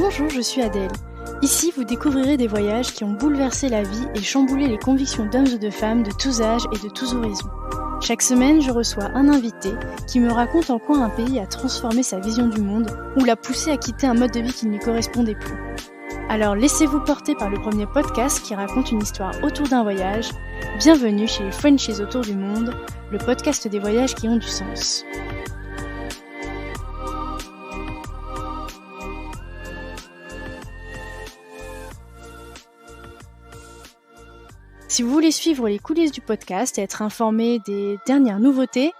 Bonjour, je suis Adèle. Ici, vous découvrirez des voyages qui ont bouleversé la vie et chamboulé les convictions d'hommes ou de femmes de tous âges et de tous horizons. Chaque semaine, je reçois un invité qui me raconte en quoi un pays a transformé sa vision du monde ou l'a poussé à quitter un mode de vie qui ne lui correspondait plus. Alors laissez-vous porter par le premier podcast qui raconte une histoire autour d'un voyage. Bienvenue chez les Frenchies autour du monde, le podcast des voyages qui ont du sens. Si vous voulez suivre les coulisses du podcast et être informé des dernières nouveautés,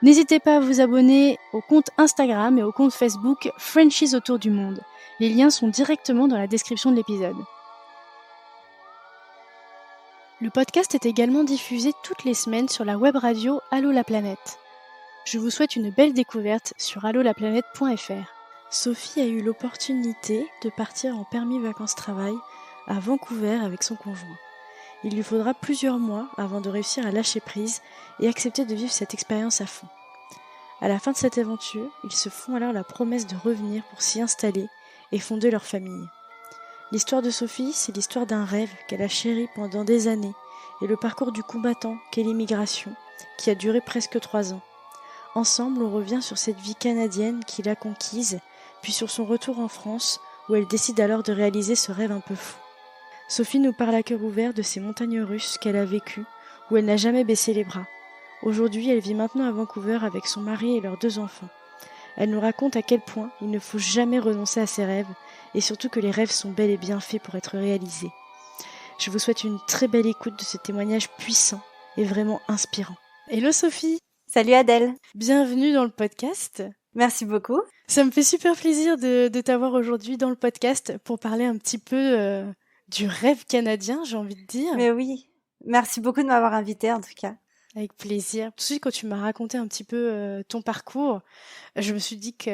n'hésitez pas à vous abonner au compte Instagram et au compte Facebook Frenchies autour du monde. Les liens sont directement dans la description de l'épisode. Le podcast est également diffusé toutes les semaines sur la web radio Allô la planète. Je vous souhaite une belle découverte sur allolaplanète.fr. Sophie a eu l'opportunité de partir en permis vacances-travail à Vancouver avec son conjoint. Il lui faudra plusieurs mois avant de réussir à lâcher prise et accepter de vivre cette expérience à fond. À la fin de cette aventure, ils se font alors la promesse de revenir pour s'y installer et fonder leur famille. L'histoire de Sophie, c'est l'histoire d'un rêve qu'elle a chéri pendant des années et le parcours du combattant qu'est l'immigration, qui a duré presque 3 ans. Ensemble, on revient sur cette vie canadienne qui l'a conquise, puis sur son retour en France, où elle décide alors de réaliser ce rêve un peu fou. Sophie nous parle à cœur ouvert de ces montagnes russes qu'elle a vécues, où elle n'a jamais baissé les bras. Aujourd'hui, elle vit maintenant à Vancouver avec son mari et leurs 2 enfants. Elle nous raconte à quel point il ne faut jamais renoncer à ses rêves, et surtout que les rêves sont bel et bien faits pour être réalisés. Je vous souhaite une très belle écoute de ce témoignage puissant et vraiment inspirant. Hello Sophie! Salut Adèle! Bienvenue dans le podcast. Merci beaucoup. Ça me fait super plaisir de t'avoir aujourd'hui dans le podcast pour parler un petit peu du rêve canadien, j'ai envie de dire. Mais oui, merci beaucoup de m'avoir invitée en tout cas. Avec plaisir. Tout de suite, quand tu m'as raconté un petit peu ton parcours, je me suis dit qu'il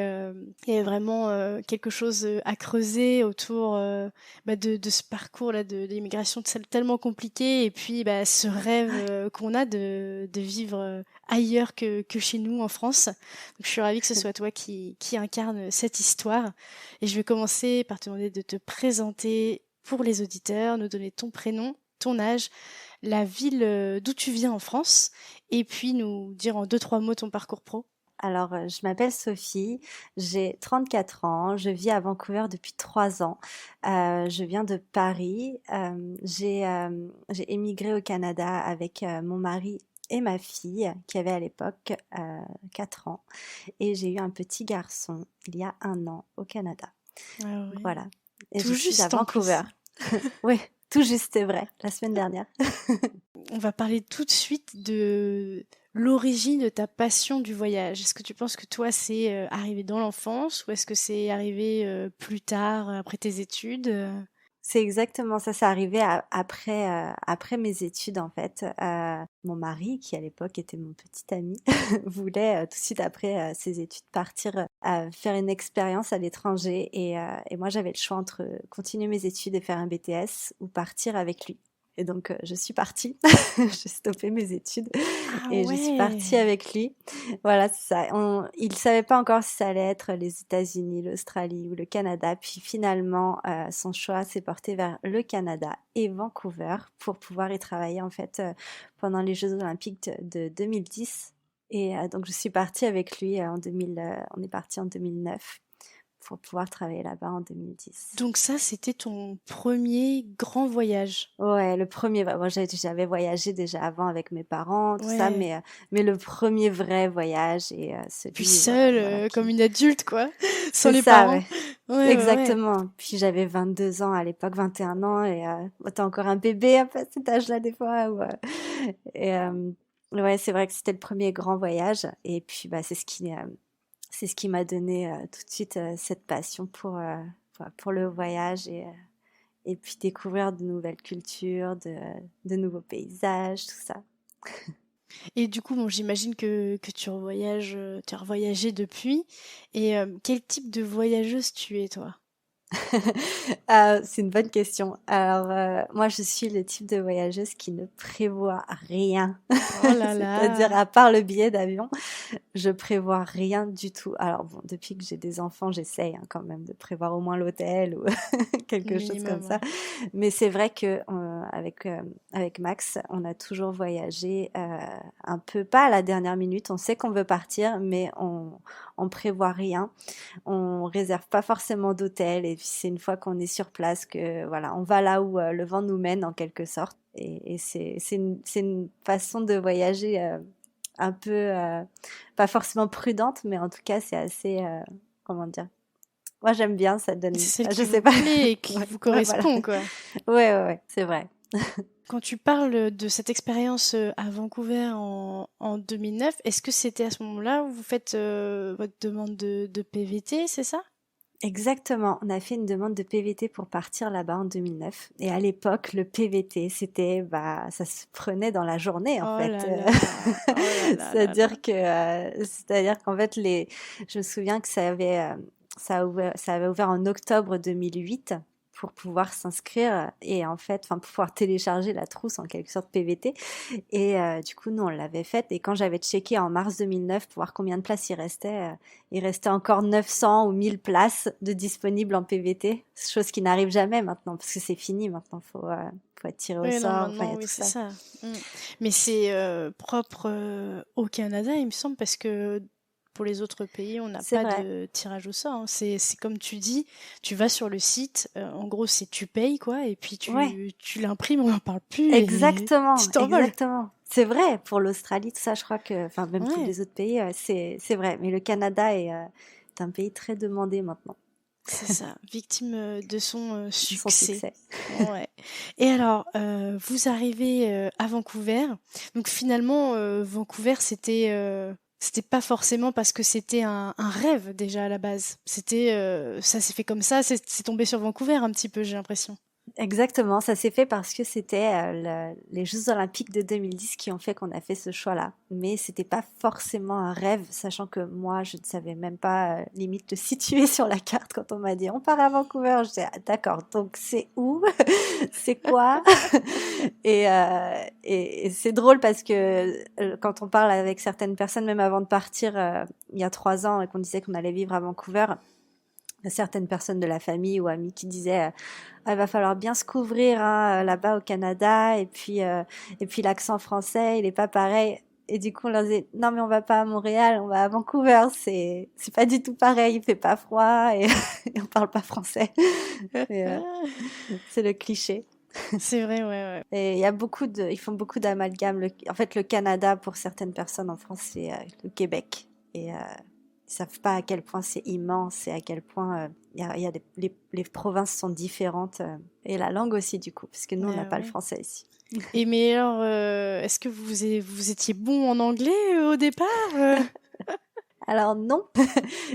y avait vraiment quelque chose à creuser autour de ce parcours-là de l'immigration tellement compliqué et puis ce rêve qu'on a de vivre ailleurs que chez nous en France. Donc, je suis ravie que ce soit toi qui incarne cette histoire. Et je vais commencer par te demander de te présenter pour les auditeurs, nous donner ton prénom, ton âge, la ville d'où tu viens en France, et puis nous dire en 2-3 mots ton parcours pro. Alors, je m'appelle Sophie, j'ai 34 ans, je vis à Vancouver depuis 3 ans. Je viens de Paris. J'ai émigré au Canada avec mon mari et ma fille, qui avait à l'époque 4 ans. Et j'ai eu un petit garçon il y a 1 an au Canada. Ah oui. Voilà. Et tout je juste suis à Vancouver. Oui, tout juste, c'est vrai, la semaine dernière. On va parler tout de suite de l'origine de ta passion du voyage. Est-ce que tu penses que toi, c'est arrivé dans l'enfance ou est-ce que c'est arrivé plus tard, après tes études? C'est exactement ça, c'est arrivé après mes études en fait. Mon mari, qui à l'époque était mon petit ami, voulait tout de suite après ses études partir faire une expérience à l'étranger et moi j'avais le choix entre continuer mes études et faire un BTS ou partir avec lui. Et donc je suis partie, j'ai stoppé mes études et je suis partie avec lui. Voilà, c'est ça. Il savait pas encore si ça allait être les États-Unis, l'Australie ou le Canada. Puis finalement, son choix s'est porté vers le Canada et Vancouver pour pouvoir y travailler en fait pendant les Jeux Olympiques de 2010. Et donc je suis partie avec lui on est parti en 2009. Pour pouvoir travailler là-bas en 2010. Donc ça, c'était ton premier grand voyage? Ouais, le premier. Moi, j'avais voyagé déjà avant avec mes parents, tout ça, mais le premier vrai voyage et celui. Puis seule, voilà, comme une adulte, quoi, sans les ça, parents. Ouais. Exactement. Ouais. Puis j'avais 22 ans à l'époque, 21 ans, et t'es encore un bébé à cet âge-là des fois. Ouais, c'est vrai que c'était le premier grand voyage, et puis c'est ce qui m'a donné tout de suite cette passion pour le voyage et puis découvrir de nouvelles cultures, de nouveaux paysages, tout ça. Et du coup, bon, j'imagine que tu as revoyagé depuis. Et quel type de voyageuse tu es, toi? C'est une bonne question. Alors, moi, je suis le type de voyageuse qui ne prévoit rien. Oh là là. C'est-à-dire, à part le billet d'avion, Je prévois rien du tout. Alors bon, depuis que j'ai des enfants, j'essaye quand même de prévoir au moins l'hôtel ou quelque chose comme Minimum, ça. ouais. Mais c'est vrai que avec Max, on a toujours voyagé un peu, pas à la dernière minute. On sait qu'on veut partir, mais on prévoit rien. On réserve pas forcément d'hôtel. Et puis c'est une fois qu'on est sur place que voilà, on va là où le vent nous mène en quelque sorte. Et c'est une façon de voyager un peu, pas forcément prudente, mais en tout cas, c'est assez, comment dire? Moi, j'aime bien, ça donne, C'est celle enfin, je qui sais vous pas. plaît et qui Ouais, vous ouais, voilà. correspond, quoi. Ouais, c'est vrai. Quand tu parles de cette expérience à Vancouver en 2009, est-ce que c'était à ce moment-là où vous faites votre demande de PVT, c'est ça? Exactement. On a fait une demande de PVT pour partir là-bas en 2009. Et à l'époque, le PVT, c'était, bah, ça se prenait dans la journée, en Oh fait. là là, oh là là là là. C'est-à-dire qu'en fait, je me souviens que ça avait ouvert en octobre 2008 pour pouvoir s'inscrire et en fait, enfin, pour pouvoir télécharger la trousse en quelque sorte PVT. Et du coup, nous, on l'avait faite. Et quand j'avais checké en mars 2009 pour voir combien de places il restait encore 900 ou 1000 places de disponibles en PVT. Chose qui n'arrive jamais maintenant, parce que c'est fini maintenant. Faut être tiré au Oui, non, sort. Enfin, il y maintenant, a oui, tout c'est ça. ça. Mm. Mais c'est propre au Canada, il me semble, parce que pour les autres pays, on n'a C'est pas vrai. de tirage au sort, hein. C'est comme tu dis, tu vas sur le site, en gros, c'est tu payes, quoi, et puis Ouais, tu l'imprimes, on n'en parle plus, et exactement, tu t'envoles. exactement. C'est vrai pour l'Australie, tout ça, je crois que, enfin, même tous Ouais, les autres pays, c'est vrai. Mais le Canada est un pays très demandé maintenant c'est ça, victime de son de son succès. succès. Ouais. Et alors, vous arrivez à Vancouver. Donc finalement, Vancouver, c'était pas forcément parce que c'était un rêve déjà à la base. Ça s'est fait comme ça, c'est tombé sur Vancouver un petit peu, j'ai l'impression. Exactement, ça s'est fait parce que c'était les Jeux Olympiques de 2010 qui ont fait qu'on a fait ce choix-là. Mais c'était pas forcément un rêve, sachant que moi, je ne savais même pas limite le situer sur la carte quand on m'a dit on part à Vancouver. Je disais ah, d'accord, donc c'est où? C'est quoi? Et c'est drôle parce que quand on parle avec certaines personnes, même avant de partir il y a 3 ans et qu'on disait qu'on allait vivre à Vancouver, il y a certaines personnes de la famille ou amis qui disaient ah, il va falloir bien se couvrir hein, là-bas au Canada et puis l'accent français il est pas pareil et du coup on leur disait non mais on va pas à Montréal on va à Vancouver c'est pas du tout pareil il fait pas froid et, et on parle pas français et, c'est le cliché C'est vrai, ouais, ouais. et il y a ils font beaucoup d'amalgames en fait le Canada pour certaines personnes en France c'est le Québec et ils savent pas à quel point c'est immense et à quel point il y a les provinces sont différentes et la langue aussi du coup, parce que nous on n'a pas le Ouais. français ici. Et mais alors, est-ce que vous étiez bon en anglais au départ? Alors non,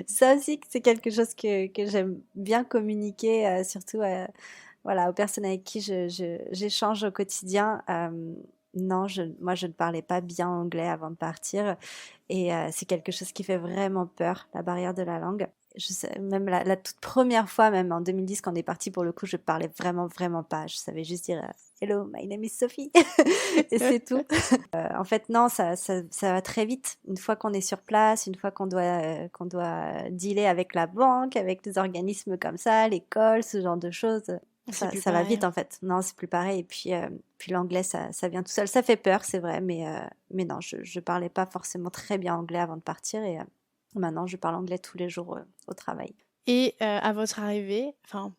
ça aussi c'est quelque chose que j'aime bien communiquer, surtout voilà, aux personnes avec qui j'échange au quotidien. Non, moi je ne parlais pas bien anglais avant de partir et c'est quelque chose qui fait vraiment peur, la barrière de la langue. Je sais, même la toute première fois, même en 2010, quand on est parti, pour le coup, je parlais vraiment, vraiment pas. Je savais juste dire Hello, my name is Sophie. Et c'est tout. En fait, non, ça va très vite. Une fois qu'on est sur place, une fois qu'on doit dealer avec la banque, avec des organismes comme ça, l'école, ce genre de choses, C'est plus ça va pareil. vite en fait. Non, c'est plus pareil. Et puis l'anglais, ça vient tout seul. Ça fait peur, c'est vrai, mais non, je parlais pas forcément très bien anglais avant de partir et maintenant je parle anglais tous les jours au travail. Et à votre arrivée, enfin,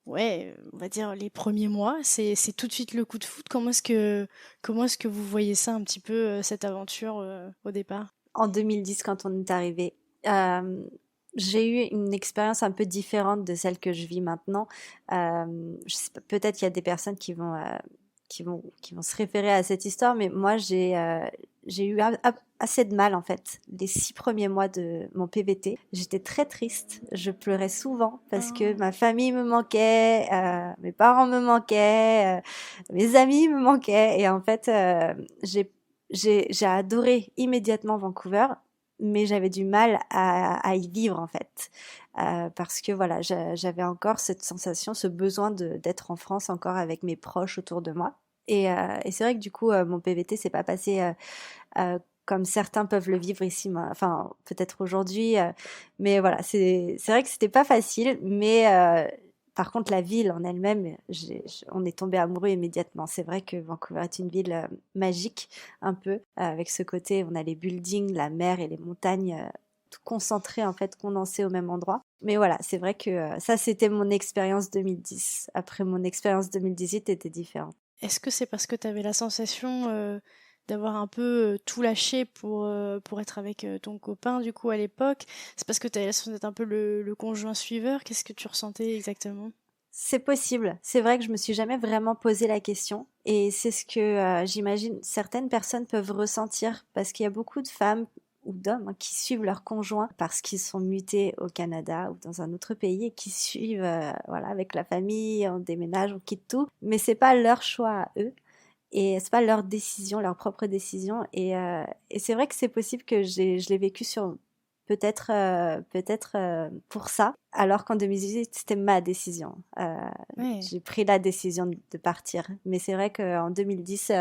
ouais, on va dire les premiers mois, c'est tout de suite le coup de foudre. Comment est-ce que vous voyez ça un petit peu, cette aventure, au départ? En 2010, quand on est arrivé, euh, j'ai eu une expérience un peu différente de celle que je vis maintenant. Je sais pas, peut-être qu'il y a des personnes qui vont se référer à cette histoire, mais moi j'ai eu assez de mal en fait. Les 6 premiers mois de mon PVT, j'étais très triste. Je pleurais souvent parce que Ah, ma famille me manquait, mes parents me manquaient, mes amis me manquaient, et en fait j'ai adoré immédiatement Vancouver, mais j'avais du mal à y vivre en fait. Parce que voilà, j'avais encore cette sensation, ce besoin d'être en France encore avec mes proches autour de moi. Et c'est vrai que du coup, mon PVT s'est pas passé comme certains peuvent le vivre ici, enfin peut-être aujourd'hui, mais voilà, c'est vrai que c'était pas facile, mais par contre la ville en elle-même, on est tombé amoureux immédiatement. C'est vrai que Vancouver est une ville magique, un peu, avec ce côté, on a les buildings, la mer et les montagnes. Tout concentré en fait, condensé au même endroit. Mais voilà, c'est vrai que ça c'était mon expérience 2010. Après mon expérience 2018 était différente. Est-ce que c'est parce que tu avais la sensation d'avoir un peu tout lâché pour être avec ton copain du coup à l'époque? C'est parce que tu avais la sensation d'être un peu le conjoint suiveur? Qu'est-ce que tu ressentais exactement? C'est possible. C'est vrai que je me suis jamais vraiment posé la question et c'est ce que j'imagine certaines personnes peuvent ressentir parce qu'il y a beaucoup de femmes ou d'hommes hein, qui suivent leurs conjoints parce qu'ils sont mutés au Canada ou dans un autre pays et qui suivent voilà avec la famille, on déménage, on quitte tout, mais c'est pas leur choix à eux et c'est pas leur décision, leur propre décision et c'est vrai que c'est possible que je l'ai vécu sur peut-être pour ça, alors qu'en 2018, c'était ma décision. Ouais. J'ai pris la décision de partir. Mais c'est vrai qu'en 2010,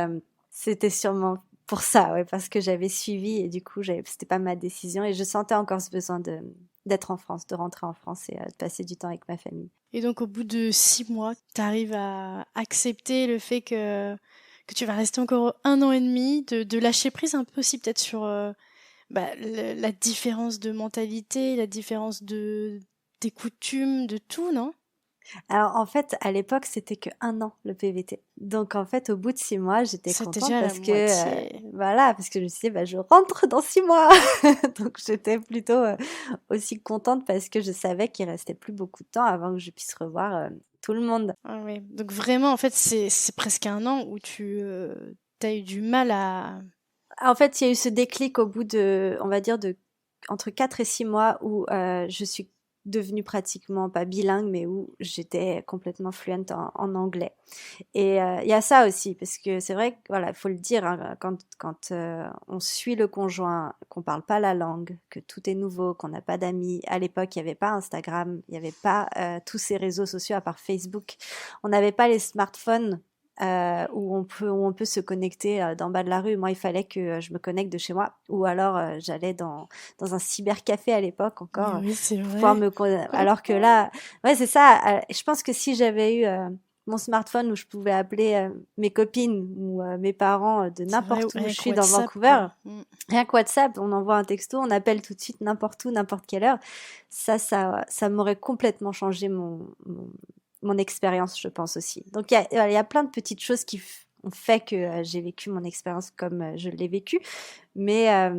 c'était sûrement pour ça, ouais, parce que j'avais suivi et du coup, c'était pas ma décision et je sentais encore ce besoin d'être en France, de rentrer en France et de passer du temps avec ma famille. Et donc au bout de 6 mois, tu arrives à accepter le fait que tu vas rester encore 1 an et demi, de lâcher prise un peu aussi peut-être sur la différence de mentalité, la différence des coutumes, de tout, non? Alors en fait, à l'époque, c'était que 1 an le PVT. Donc en fait, au bout de 6 mois, j'étais C'est contente déjà la parce que moitié. voilà, parce que je me suis dit, bah, je rentre dans 6 mois. Donc j'étais plutôt aussi contente parce que je savais qu'il restait plus beaucoup de temps avant que je puisse revoir tout le monde. Ah ouais. Donc vraiment, en fait, c'est presque 1 an où t'as eu du mal à... En fait, il y a eu ce déclic au bout de, on va dire, de entre 4 et 6 mois où je suis devenue pratiquement pas bilingue, mais où j'étais complètement fluente en anglais. Et il y a ça aussi, parce que c'est vrai que voilà, il faut le dire, hein, quand on suit le conjoint, qu'on parle pas la langue, que tout est nouveau, qu'on n'a pas d'amis. À l'époque, il y avait pas Instagram, il y avait pas tous ces réseaux sociaux à part Facebook. On n'avait pas les smartphones. Où on peut se connecter d'en bas de la rue. Moi, il fallait que je me connecte de chez moi, ou alors j'allais dans un cybercafé à l'époque Mais encore oui, c'est pour pouvoir vrai. alors que là, ouais, c'est ça. Je pense que si j'avais eu mon smartphone où je pouvais appeler mes copines ou mes parents de C'est vrai, n'importe où je avec suis dans WhatsApp, Vancouver. quoi. Mm. Rien que WhatsApp, on envoie un texto, on appelle tout de suite n'importe où, n'importe quelle heure. Ça m'aurait complètement changé mon expérience, je pense aussi. Donc il y a plein de petites choses qui ont fait que j'ai vécu mon expérience comme je l'ai vécue. Mais,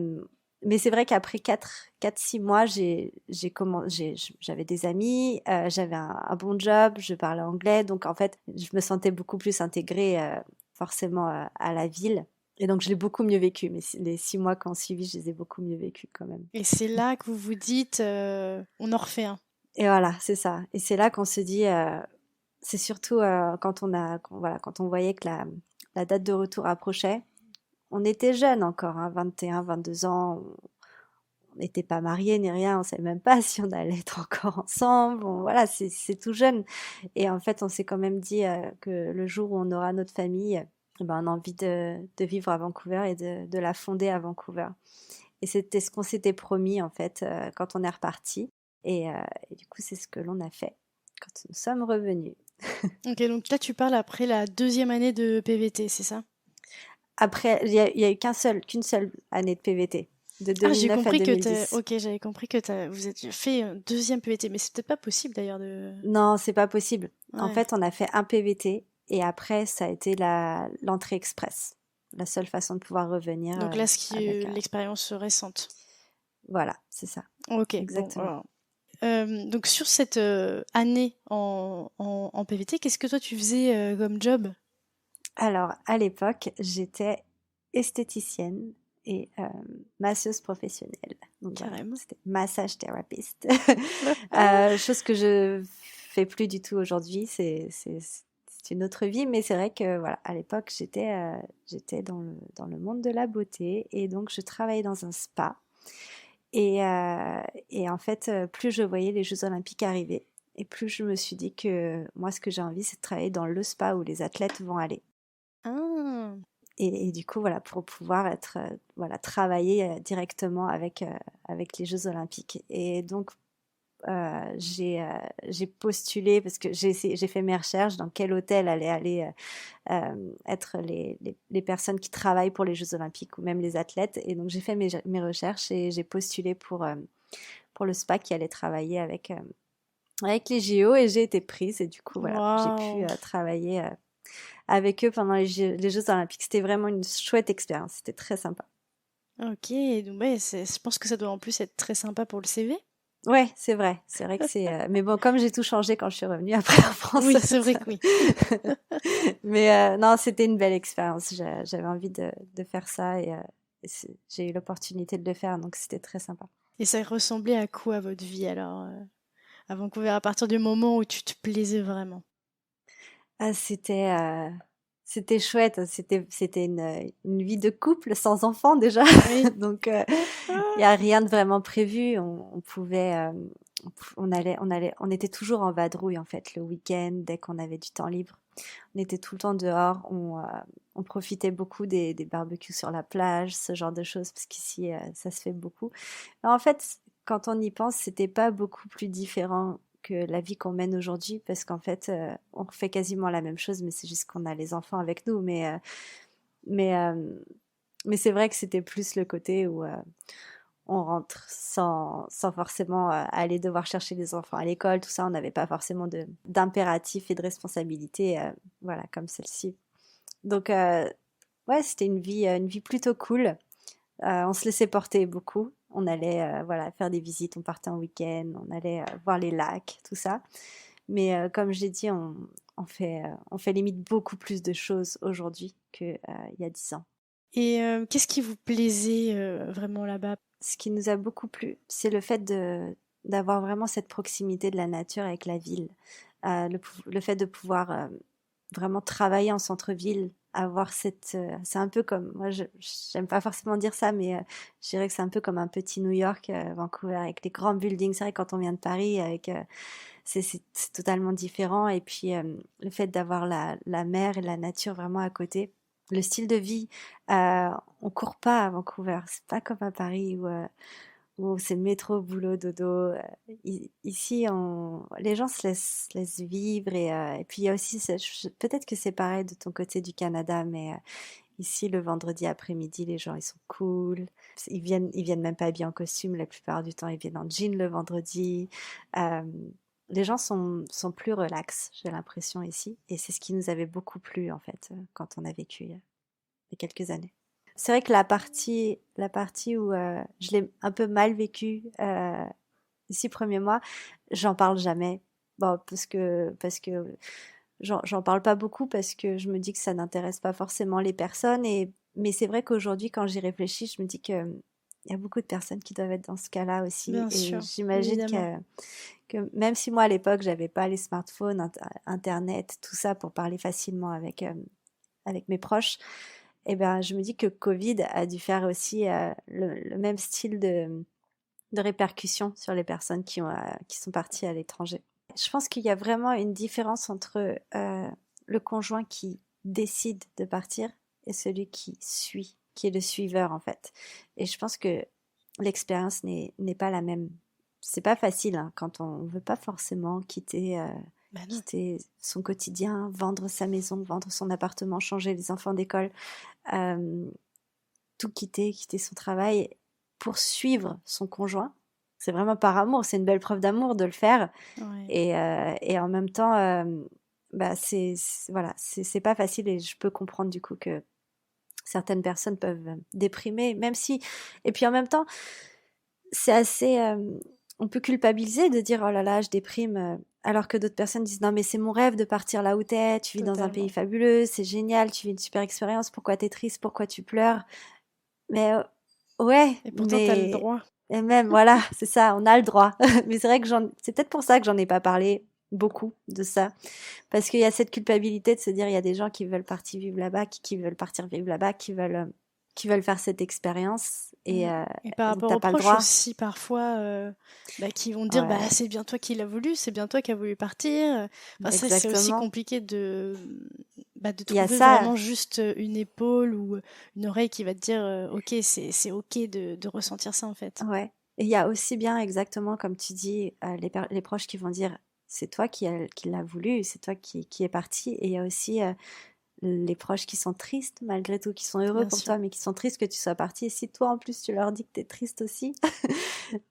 mais c'est vrai qu'après 4-6 mois, j'avais des amis, j'avais un bon job, je parlais anglais. Donc, en fait, je me sentais beaucoup plus intégrée, forcément, à la ville. Et donc, je l'ai beaucoup mieux vécu. Mais les 6 mois qui ont suivi, je les ai beaucoup mieux vécus quand même. Et c'est là que vous vous dites, on en refait un. Et voilà, c'est ça. Et c'est là qu'on se dit, c'est surtout voilà, quand on voyait que la date de retour approchait. On était jeunes encore, hein, 21, 22 ans. On n'était pas mariés ni rien, on savait même pas si on allait être encore ensemble. Voilà, c'est tout jeune. Et en fait, on s'est quand même dit que le jour où on aura notre famille, eh ben, on a envie de vivre à Vancouver et de la fonder à Vancouver. Et c'était ce qu'on s'était promis en fait quand on est reparti. Et du coup, c'est ce que l'on a fait quand nous sommes revenus. Ok, donc là, tu parles après la deuxième année de PVT, c'est ça? Après, il y a eu qu'une seule année de PVT, de Ah, j'ai 2009 à compris que t'as... 2010. Ok, j'avais compris que vous êtes fait un deuxième PVT, mais c'est peut-être pas possible d'ailleurs de... Non, c'est pas possible. En Ouais. fait, on a fait un PVT et après, ça a été l'entrée express. La seule façon de pouvoir revenir Donc là, ce qui est avec un... l'expérience récente. Voilà, c'est ça. Ok, bon, Exactement. alors. Donc sur cette année en PVT, qu'est-ce que toi tu faisais comme job? Alors, à l'époque, j'étais esthéticienne et masseuse professionnelle. Donc voilà, Carrément. c'était massage thérapeute. Chose que je fais plus du tout aujourd'hui. C'est une autre vie, mais c'est vrai que voilà, à l'époque, j'étais dans le monde de la beauté et donc je travaillais dans un spa. Et en fait, plus je voyais les Jeux Olympiques arriver, et plus je me suis dit que moi, ce que j'ai envie, c'est de travailler dans le spa où les athlètes vont aller. Ah. et du coup, voilà, pour pouvoir être, voilà, travailler directement avec les Jeux Olympiques. Et donc, j'ai postulé parce que j'ai fait mes recherches dans quel hôtel allait aller être les personnes qui travaillent pour les Jeux Olympiques ou même les athlètes. Et donc, j'ai fait mes recherches et j'ai postulé pour le spa qui allait travailler avec les JO et j'ai été prise. Et du coup, voilà, j'ai pu Waouh! travailler avec eux pendant les Jeux Olympiques. C'était vraiment une chouette expérience. C'était très sympa. OK, donc ouais, je pense que ça doit en plus être très sympa pour le CV? Ouais, c'est vrai. C'est vrai que c'est. Mais bon, comme j'ai tout changé quand je suis revenue après en France. Oui, c'est vrai que oui. Mais non, c'était une belle expérience. J'avais envie de faire ça et j'ai eu l'opportunité de le faire, donc c'était très sympa. Et ça ressemblait à quoi votre vie alors, à Vancouver, à partir du moment où tu te plaisais vraiment? Ah, c'était chouette. C'était une vie de couple sans enfant déjà. Oui. Donc il y Ah! a rien de vraiment prévu. On pouvait, on était toujours en vadrouille en fait le week-end dès qu'on avait du temps libre. On était tout le temps dehors. On profitait beaucoup des barbecues sur la plage, ce genre de choses, parce qu'ici ça se fait beaucoup. Mais en fait, quand on y pense, c'était pas beaucoup plus différent que la vie qu'on mène aujourd'hui, parce qu'en fait, on fait quasiment la même chose, mais c'est juste qu'on a les enfants avec nous. Mais, mais c'est vrai que c'était plus le côté où on rentre sans forcément aller devoir chercher les enfants à l'école, tout ça. On n'avait pas forcément d'impératifs et de responsabilités, voilà, comme celle-ci. Donc, ouais, c'était une vie plutôt cool. On se laissait porter beaucoup. On allait voilà, faire des visites, on partait en week-end, on allait voir les lacs, tout ça. Mais comme j'ai dit, on fait limite beaucoup plus de choses aujourd'hui qu'il y a 10 ans. Et qu'est-ce qui vous plaisait, vraiment là-bas? Ce qui nous a beaucoup plu, c'est le fait d'avoir vraiment cette proximité de la nature avec la ville. Le fait de pouvoir vraiment travailler en centre-ville, avoir c'est un peu comme, moi j'aime pas forcément dire ça, mais je dirais que c'est un peu comme un petit New York, Vancouver, avec les grands buildings. C'est vrai, quand on vient de Paris, c'est totalement différent. Et puis le fait d'avoir la mer et la nature vraiment à côté. Le style de vie, euh, on court pas à Vancouver. C'est pas comme à Paris où c'est métro, boulot, dodo. Ici, les gens laissent vivre et puis il y a aussi, peut-être que c'est pareil de ton côté du Canada, mais ici, le vendredi après-midi, les gens, ils sont cool. Ils viennent même pas habillés en costume la plupart du temps. Ils viennent en jean le vendredi. Euh, les gens sont plus relax, j'ai l'impression ici. Et c'est ce qui nous avait beaucoup plu, en fait, quand on a vécu il y a quelques années. C'est vrai que la partie où je l'ai un peu mal vécu les 6 premiers mois, j'en parle jamais. Bon, parce que j'en parle pas beaucoup parce que je me dis que ça n'intéresse pas forcément les personnes. Mais c'est vrai qu'aujourd'hui, quand j'y réfléchis, je me dis que il y a beaucoup de personnes qui doivent être dans ce cas-là aussi. Bien Et sûr, j'imagine évidemment. que même si moi à l'époque j'avais pas les smartphones, internet, tout ça pour parler facilement avec mes proches, et ben je me dis que Covid a dû faire aussi le même style de répercussions sur les personnes qui sont parties à l'étranger. Je pense qu'il y a vraiment une différence entre le conjoint qui décide de partir et celui qui suit, qui est le suiveur en fait. Et je pense que l'expérience n'est pas la même. C'est pas facile hein, quand on veut pas forcément Bah non. quitter son quotidien, vendre sa maison, vendre son appartement, changer les enfants d'école, euh, tout quitter son travail pour suivre son conjoint. C'est vraiment par amour, c'est une belle preuve d'amour de le faire. Ouais. Et en même temps, bah voilà, c'est pas facile et je peux comprendre du coup que certaines personnes peuvent déprimer, même si. Et puis en même temps, c'est assez. On peut culpabiliser de dire oh là là, je déprime, alors que d'autres personnes disent non mais c'est mon rêve de partir là où t'es, tu vis dans un pays Totalement. fabuleux, c'est génial, tu vis une super expérience, pourquoi t'es triste, pourquoi tu pleures? Mais ouais, Et pourtant, tu as le mais droit. et même voilà, c'est ça, on a le droit. Mais c'est vrai que c'est peut-être pour ça que j'en ai pas parlé beaucoup de ça, parce qu'il y a cette culpabilité de se dire il y a des gens qui veulent partir vivre là-bas, qui veulent partir vivre là-bas, qui veulent qui veulent faire cette expérience et, Et par donc rapport t'as aux pas le proches droit. aussi, parfois, qui vont dire, bah, Ouais, c'est bien toi qui l'as voulu, c'est bien toi qui as voulu partir. Enfin, ça, c'est aussi exactement. compliqué de Il y a trouver ça. vraiment juste une épaule ou une oreille qui va te dire, ok, c'est ok de ressentir ça en fait. Ouais. Et il y a aussi bien exactement comme tu dis, les proches qui vont dire c'est toi qui l'a voulu, c'est toi qui est parti. Et il y a aussi les proches qui sont tristes malgré tout, qui sont heureux Bien pour sûr. toi, mais qui sont tristes que tu sois parti. Et si toi en plus tu leur dis que t'es triste aussi,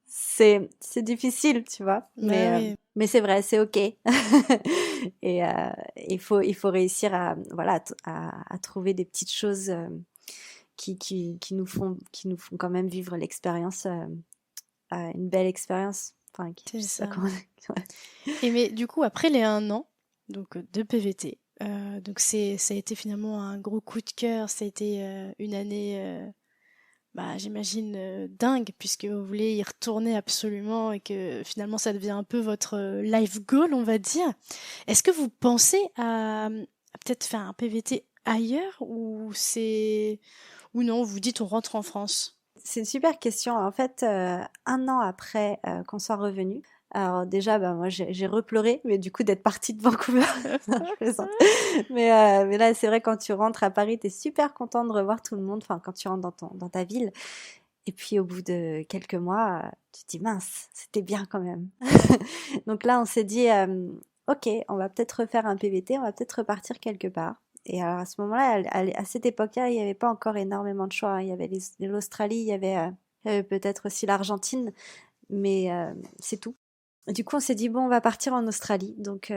c'est difficile, tu vois. Bah oui. Mais c'est vrai, c'est ok. Et il faut réussir à voilà à trouver des petites choses qui nous font quand même vivre l'expérience. Une belle expérience. Enfin, C'est je sais pas ça. comment. Ouais. Et mais du coup, après les 1 an, donc de PVT, donc ça a été finalement un gros coup de cœur, ça a été une année, bah, j'imagine dingue, puisque vous voulez y retourner absolument et que finalement ça devient un peu votre life goal, on va dire. Est-ce que vous pensez à peut-être faire un PVT ailleurs ou non, vous dites on rentre en France? C'est une super question. En fait, 1 an après qu'on soit revenu, alors déjà, bah, moi j'ai repleuré, mais du coup d'être partie de Vancouver, non, je plaisante. Mais là, c'est vrai, quand tu rentres à Paris, t'es super content de revoir tout le monde, enfin quand tu rentres dans ta ville. Et puis au bout de quelques mois, tu te dis mince, c'était bien quand même. Donc là, on s'est dit, ok, on va peut-être refaire un PVT, on va peut-être repartir quelque part. Et alors à ce moment-là, à cette époque-là, il n'y avait pas encore énormément de choix, hein. Il y avait l'Australie, il y avait peut-être aussi l'Argentine, mais c'est tout. Et du coup, on s'est dit, bon, on va partir en Australie. Donc,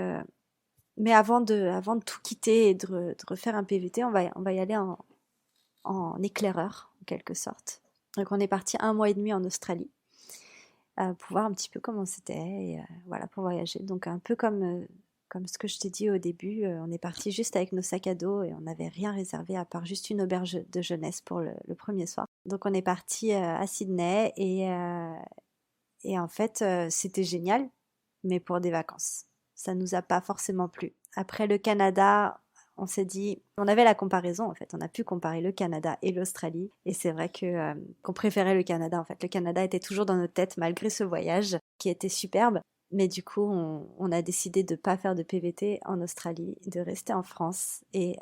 mais avant de tout quitter et de refaire un PVT, on va y aller en éclaireur, en quelque sorte. Donc on est parti 1 mois et demi en Australie pour voir un petit peu comment c'était et voilà, pour voyager. Donc un peu comme ce que je t'ai dit au début, on est parti juste avec nos sacs à dos et on n'avait rien réservé à part juste une auberge de jeunesse pour le premier soir. Donc on est parti à Sydney et en fait c'était génial, mais pour des vacances. Ça nous a pas forcément plu. Après le Canada, on s'est dit, on avait la comparaison en fait, on a pu comparer le Canada et l'Australie, et c'est vrai qu'on préférait le Canada en fait. Le Canada était toujours dans notre tête malgré ce voyage qui était superbe, mais du coup on a décidé de pas faire de PVT en Australie, de rester en France et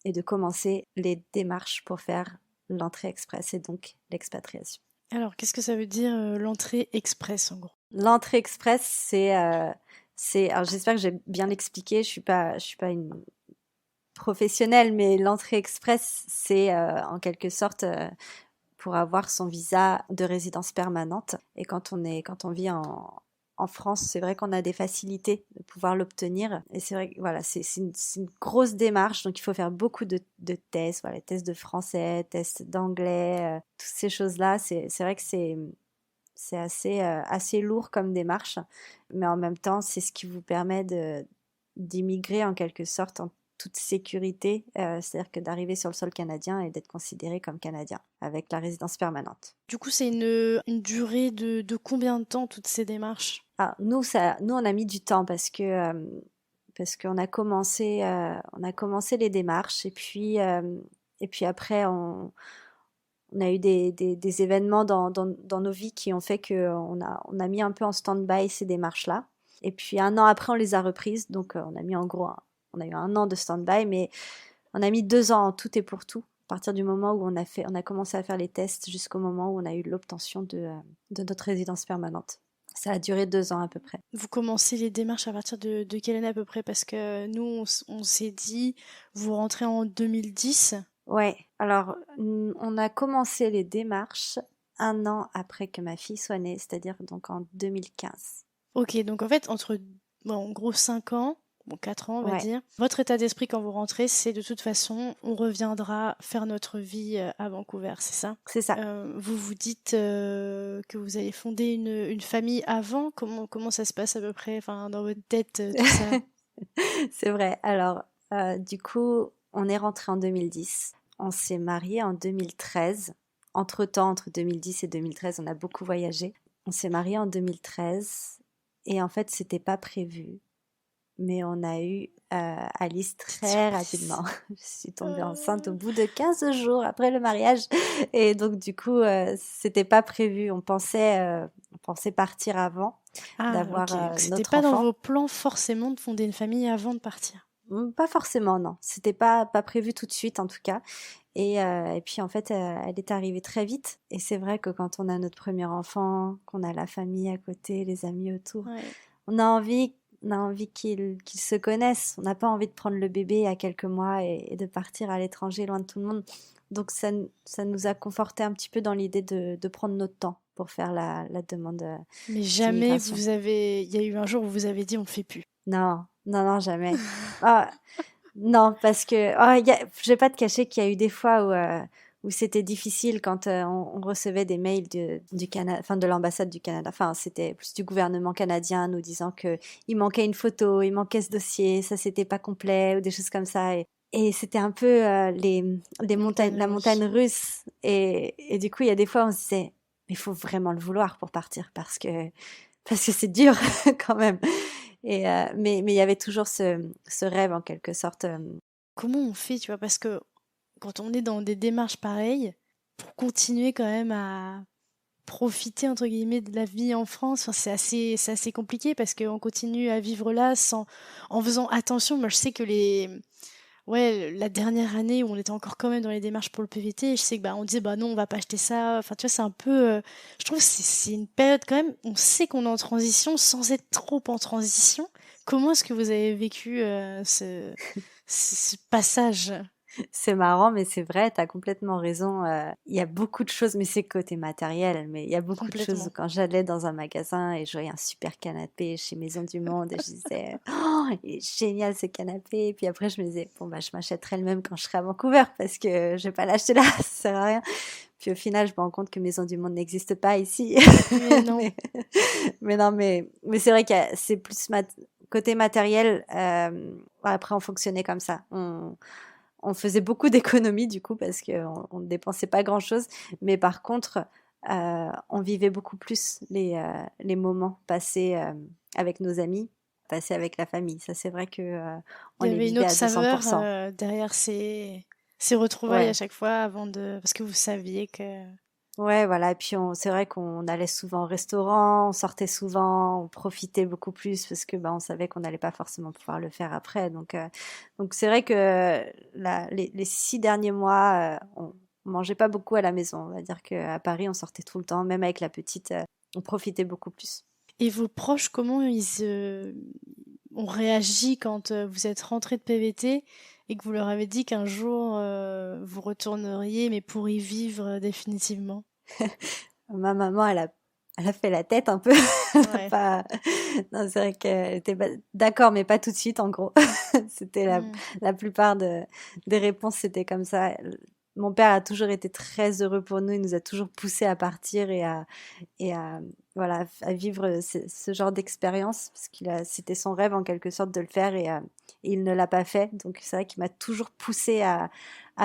de commencer les démarches pour faire l'entrée express et donc l'expatriation. Alors, qu'est-ce que ça veut dire l'entrée express en gros? L'entrée express, alors j'espère que j'ai bien expliqué. Je suis pas une professionnelle, mais l'entrée express, c'est en quelque sorte pour avoir son visa de résidence permanente. Et quand on vit en France, c'est vrai qu'on a des facilités de pouvoir l'obtenir. Et c'est vrai que voilà, c'est une grosse démarche. Donc il faut faire beaucoup de tests, voilà, tests de français, tests d'anglais, toutes ces choses-là. C'est vrai que c'est assez lourd comme démarche, mais en même temps, c'est ce qui vous permet d'immigrer en quelque sorte en toute sécurité, c'est-à-dire que d'arriver sur le sol canadien et d'être considéré comme canadien avec la résidence permanente. Du coup, c'est une durée de combien de temps toutes ces démarches? Ah, nous, on a mis du temps parce qu'on a commencé les démarches et puis après, on a eu des événements dans nos vies qui ont fait qu'on a mis un peu en stand-by ces démarches-là. Et puis 1 an après, on les a reprises. Donc on a mis en gros, on a eu 1 an de stand-by, mais on a mis 2 ans en tout et pour tout. À partir du moment où on a commencé à faire les tests jusqu'au moment où on a eu l'obtention de notre résidence permanente. Ça a duré 2 ans à peu près. Vous commencez les démarches à partir de quelle année à peu près? Parce que nous, on s'est dit, vous rentrez en 2010. Ouais, alors on a commencé les démarches 1 an après que ma fille soit née, c'est-à-dire donc en 2015. Ok, donc en fait, bon, en gros 5 ans, bon 4 ans on va Ouais, dire, votre état d'esprit quand vous rentrez, c'est de toute façon, on reviendra faire notre vie à Vancouver, c'est ça? c'est ça. Vous vous dites que vous allez fonder une famille avant? Comment ça se passe à peu près, enfin, dans votre tête, tout ça? C'est vrai. Alors, du coup, on est rentré en 2010. On s'est marié en 2013. Entre-temps, entre 2010 et 2013, on a beaucoup voyagé. On s'est marié en 2013 et en fait, c'était pas prévu. mais on a eu Alice très rapidement. Je suis tombée enceinte au bout de 15 jours après le mariage. Et donc, du coup, c'était pas prévu. On pensait partir avant Ah, d'avoir ok. Donc c'était notre pas dans enfant. vos plans forcément de fonder une famille avant de partir. Pas forcément, non. C'était pas prévu tout de suite, en tout cas. Et puis, en fait, elle est arrivée très vite. Et c'est vrai que quand on a notre premier enfant, qu'on a la famille à côté, les amis autour, Ouais. on a envie qu'ils se connaissent. On n'a pas envie de prendre le bébé à quelques mois et de partir à l'étranger, loin de tout le monde. Donc, ça nous a conforté un petit peu dans l'idée de prendre notre temps pour faire la demande Mais jamais d'immigration. il y a eu un jour où vous avez dit on le fait plus. Non, non, non, jamais. Ah, non, parce que je vais pas te cacher qu'il y a eu des fois où c'était difficile quand on recevait des mails du Canada, enfin de l'ambassade du Canada. Enfin, c'était plus du gouvernement canadien nous disant que il manquait une photo, il manquait ce dossier, ça c'était pas complet ou des choses comme ça. Et c'était un peu les montagnes, Montagne la russe. montagne russe. Et du coup, il y a des fois on se disait, il faut vraiment le vouloir pour partir parce que c'est dur quand même. Mais il y avait toujours ce rêve en quelque sorte. Comment on fait, tu vois, parce que quand on est dans des démarches pareilles, pour continuer quand même à profiter entre guillemets de la vie en France, enfin, c'est assez compliqué parce qu'on continue à vivre là sans, en faisant attention. Moi, je sais que ouais, la dernière année où on était encore quand même dans les démarches pour le PVT, je sais que bah on disait bah non, on va pas acheter ça. Enfin, tu vois, c'est un peu, je trouve que c'est une période quand même. On sait qu'on est en transition sans être trop en transition. Comment est-ce que vous avez vécu ce passage? C'est marrant, mais c'est vrai, tu as complètement raison. Il y a beaucoup de choses, mais c'est côté matériel, mais il y a beaucoup de choses où Complètement. quand j'allais dans un magasin et je voyais un super canapé chez Maison du Monde et je disais, oh, il est génial ce canapé. Et puis après, je me disais, bon, bah, je m'achèterai le même quand je serai à Vancouver parce que je vais pas l'acheter là, ça sert à rien. Puis au final, je me rends compte que Maison du Monde n'existe pas ici. Mais non. mais, mais non, mais c'est vrai que c'est plus côté matériel. Après, on fonctionnait comme ça. On faisait beaucoup d'économies du coup parce qu'on ne dépensait pas grand-chose. Mais par contre, on vivait beaucoup plus les moments passés avec nos amis, passés avec la famille. Ça, c'est vrai que on Il y les avait une vivait autre à 200%. saveur derrière ces retrouvailles à Ouais. chaque fois avant de parce que vous saviez que Ouais, voilà. Et puis, c'est vrai qu'on allait souvent au restaurant, on sortait souvent, on profitait beaucoup plus parce que bah, on savait qu'on n'allait pas forcément pouvoir le faire après. Donc c'est vrai que les 6 derniers mois, on mangeait pas beaucoup à la maison. On va dire qu'à Paris, on sortait tout le temps, même avec la petite, on profitait beaucoup plus. et vos proches comment ont réagi quand vous êtes rentré de PVT et que vous leur avez dit qu'un jour vous retourneriez mais pour y vivre définitivement? Ma maman, elle a fait la tête un peu. Elle a Ouais. pas... Non, c'est vrai qu'elle était d'accord, mais pas tout de suite, en gros. C'était Hmm. la plupart des réponses, c'était comme ça. Mon père a toujours été très heureux pour nous. Il nous a toujours poussé à partir et à voilà, à vivre ce genre d'expérience parce c'était son rêve en quelque sorte de le faire et il ne l'a pas fait. Donc c'est vrai qu'il m'a toujours poussé à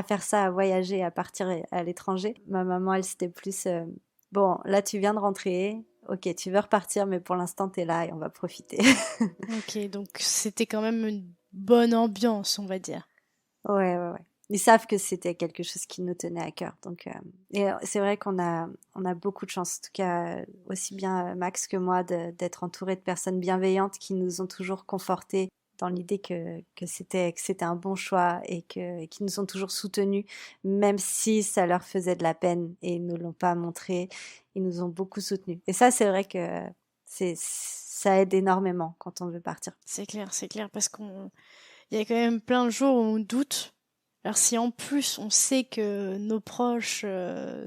faire ça, à voyager, à partir à l'étranger. Ma maman, elle, c'était plus bon, là tu viens de rentrer, ok, tu veux repartir, mais pour l'instant t'es là et on va profiter. Ok, donc c'était quand même une bonne ambiance, on va dire. Ouais, ouais, ouais. Ils savent que c'était quelque chose qui nous tenait à cœur. Donc, c'est vrai qu'on a beaucoup de chance, en tout cas, aussi bien Max que moi, d'être entouré de personnes bienveillantes qui nous ont toujours confortés dans l'idée que c'était un bon choix et qui nous ont toujours soutenus, même si ça leur faisait de la peine et ils ne l'ont pas montré. Ils nous ont beaucoup soutenus. Et ça, c'est vrai que ça aide énormément quand on veut partir. C'est clair, parce qu'on il y a quand même plein de jours où on doute. Alors si en plus on sait que nos proches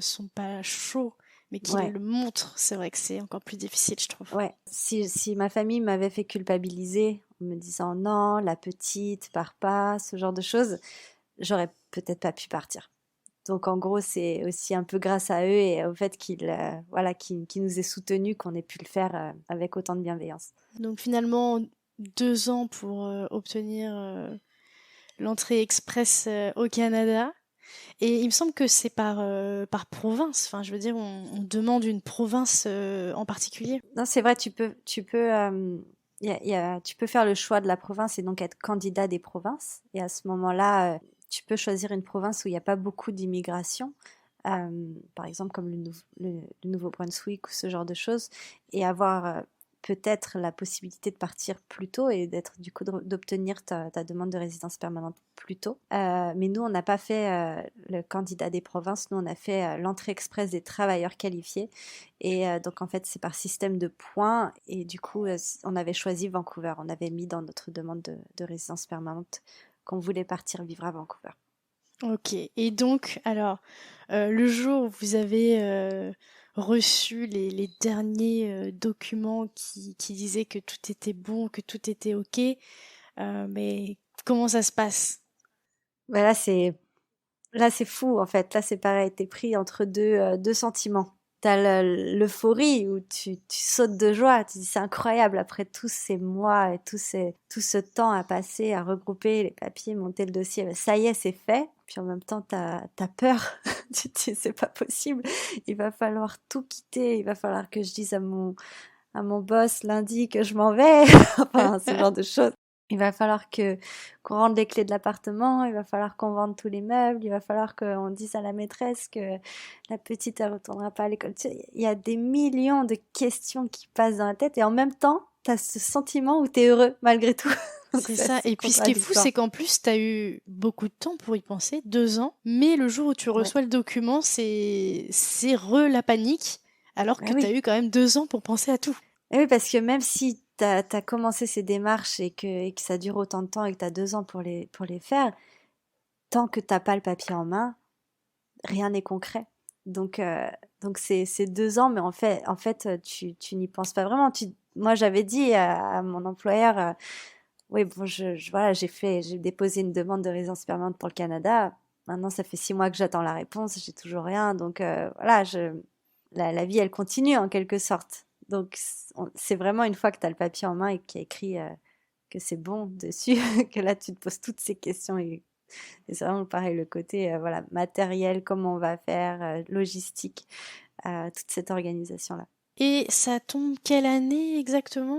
sont pas chauds, mais qu'ils Ouais. le montrent, c'est vrai que c'est encore plus difficile, je trouve. Ouais, si ma famille m'avait fait culpabiliser en me disant non, la petite, pars pas, ce genre de choses, j'aurais peut-être pas pu partir. Donc en gros, c'est aussi un peu grâce à eux et au fait voilà, qu'ils nous aient soutenus qu'on ait pu le faire avec autant de bienveillance. Donc finalement, 2 ans pour obtenir l'entrée express au Canada. Et il me semble que c'est par province. Enfin, je veux dire, on demande une province en particulier. Non, c'est vrai, tu peux. tu peux faire le choix de la province et donc être candidat des provinces. Et à ce moment-là, tu peux choisir une province où il n'y a pas beaucoup d'immigration, par exemple comme le Nouveau-Brunswick ou ce genre de choses, et avoir peut-être la possibilité de partir plus tôt et d'être du coup d'obtenir ta demande de résidence permanente plus tôt. Mais nous, on n'a pas fait le candidat des provinces, nous on a fait l'entrée express des travailleurs qualifiés. Et donc en fait, c'est par système de points. Et du coup, on avait choisi Vancouver. On avait mis dans notre demande de résidence permanente qu'on voulait partir vivre à Vancouver. Ok. Et donc, alors, le jour où vous avez reçu les derniers documents qui disaient que tout était bon, que tout était ok, mais comment ça se passe? Mais là, c'est fou en fait. Là, c'est pareil. T'es pris entre deux sentiments. T'as l'euphorie où tu sautes de joie. Tu dis c'est incroyable après tous ces mois et tout ce temps à passer à regrouper les papiers, monter le dossier. Ben, ça y est, c'est fait. Puis en même temps, t'as peur. Tu te dis c'est pas possible. Il va falloir tout quitter. Il va falloir que je dise à mon boss lundi que je m'en vais. Enfin, ce genre de choses. Il va falloir qu'on rende les clés de l'appartement, il va falloir qu'on vende tous les meubles, il va falloir qu'on dise à la maîtresse que la petite elle retournera pas à l'école. Tu sais, il y a des millions de questions qui passent dans la tête et en même temps, tu as ce sentiment où tu es heureux malgré tout. Donc C'est c'est ça. assez Et puis ce qui est fou, contradictoire. c'est qu'en plus, tu as eu beaucoup de temps pour y penser, 2 ans. Mais le jour où tu Ouais. reçois le document, c'est la panique, alors que Eh tu as oui. eu quand même 2 ans pour penser à tout. Eh oui, parce que même si tu as commencé ces démarches et que ça dure autant de temps et que tu as 2 ans pour les faire, tant que t'as pas le papier en main, rien n'est concret. Donc, c'est 2 ans, mais en fait, tu n'y penses pas vraiment. Moi, j'avais dit à mon employeur, oui, bon, voilà, j'ai déposé une demande de résidence permanente pour le Canada. Maintenant, ça fait 6 mois que j'attends la réponse, j'ai toujours rien. Donc, voilà, la vie, elle continue en quelque sorte. Donc, c'est vraiment une fois que tu as le papier en main et qu'il y a écrit que c'est bon dessus, que là, tu te poses toutes ces questions et c'est vraiment pareil, le côté voilà, matériel, comment on va faire, logistique, toute cette organisation-là. Et ça tombe quelle année exactement,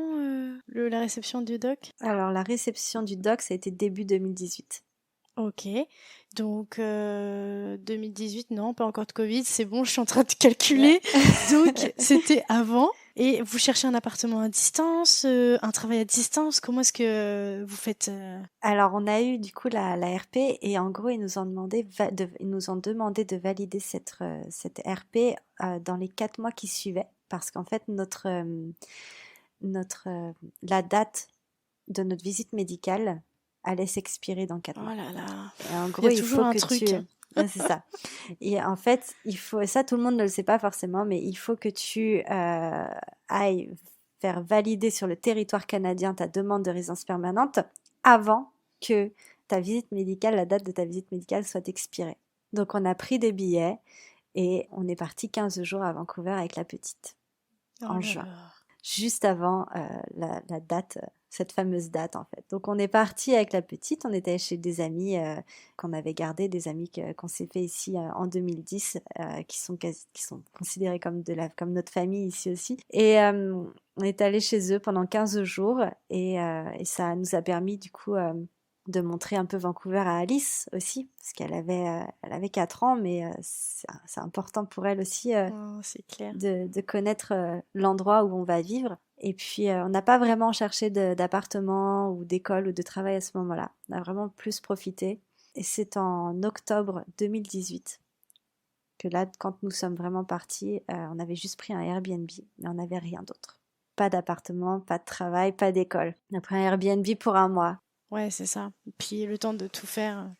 la réception du doc? Alors, la réception du doc, ça a été début 2018. Ok. Donc 2018, non, pas encore de Covid, c'est bon, je suis en train de calculer. Ouais. Donc c'était avant. Et vous cherchez un appartement à distance, un travail à distance, comment est-ce que vous faites Alors, on a eu du coup la RP et en gros, ils nous ont demandé de valider cette RP dans les 4 mois qui suivaient parce qu'en fait, la date de notre visite médicale allait s'expirer dans 4 mois. Oh là là, Et en il y gros, a il toujours faut un que truc. ouais, c'est ça. Et en fait, et ça, tout le monde ne le sait pas forcément, mais il faut que tu ailles faire valider sur le territoire canadien ta demande de résidence permanente avant que la date de ta visite médicale soit expirée. Donc, on a pris des billets et on est parti 15 jours à Vancouver avec la petite, Oh en là juin, là. juste avant la date, cette fameuse date en fait. Donc on est parti avec la petite, on était chez des amis qu'on avait gardés, des amis qu'on s'est fait ici en 2010, qui sont considérés comme notre famille ici aussi. Et on est allé chez eux pendant 15 jours et ça nous a permis du coup de montrer un peu Vancouver à Alice aussi, parce elle avait 4 ans, mais c'est important pour elle aussi Oh, c'est clair. de connaître l'endroit où on va vivre. Et puis, on n'a pas vraiment cherché d'appartement ou d'école ou de travail à ce moment-là. On a vraiment plus profité. Et c'est en octobre 2018 que là, quand nous sommes vraiment partis, on avait juste pris un Airbnb, mais on n'avait rien d'autre. Pas d'appartement, pas de travail, pas d'école. On a pris un Airbnb pour un mois. Ouais, c'est ça. Puis le temps de tout faire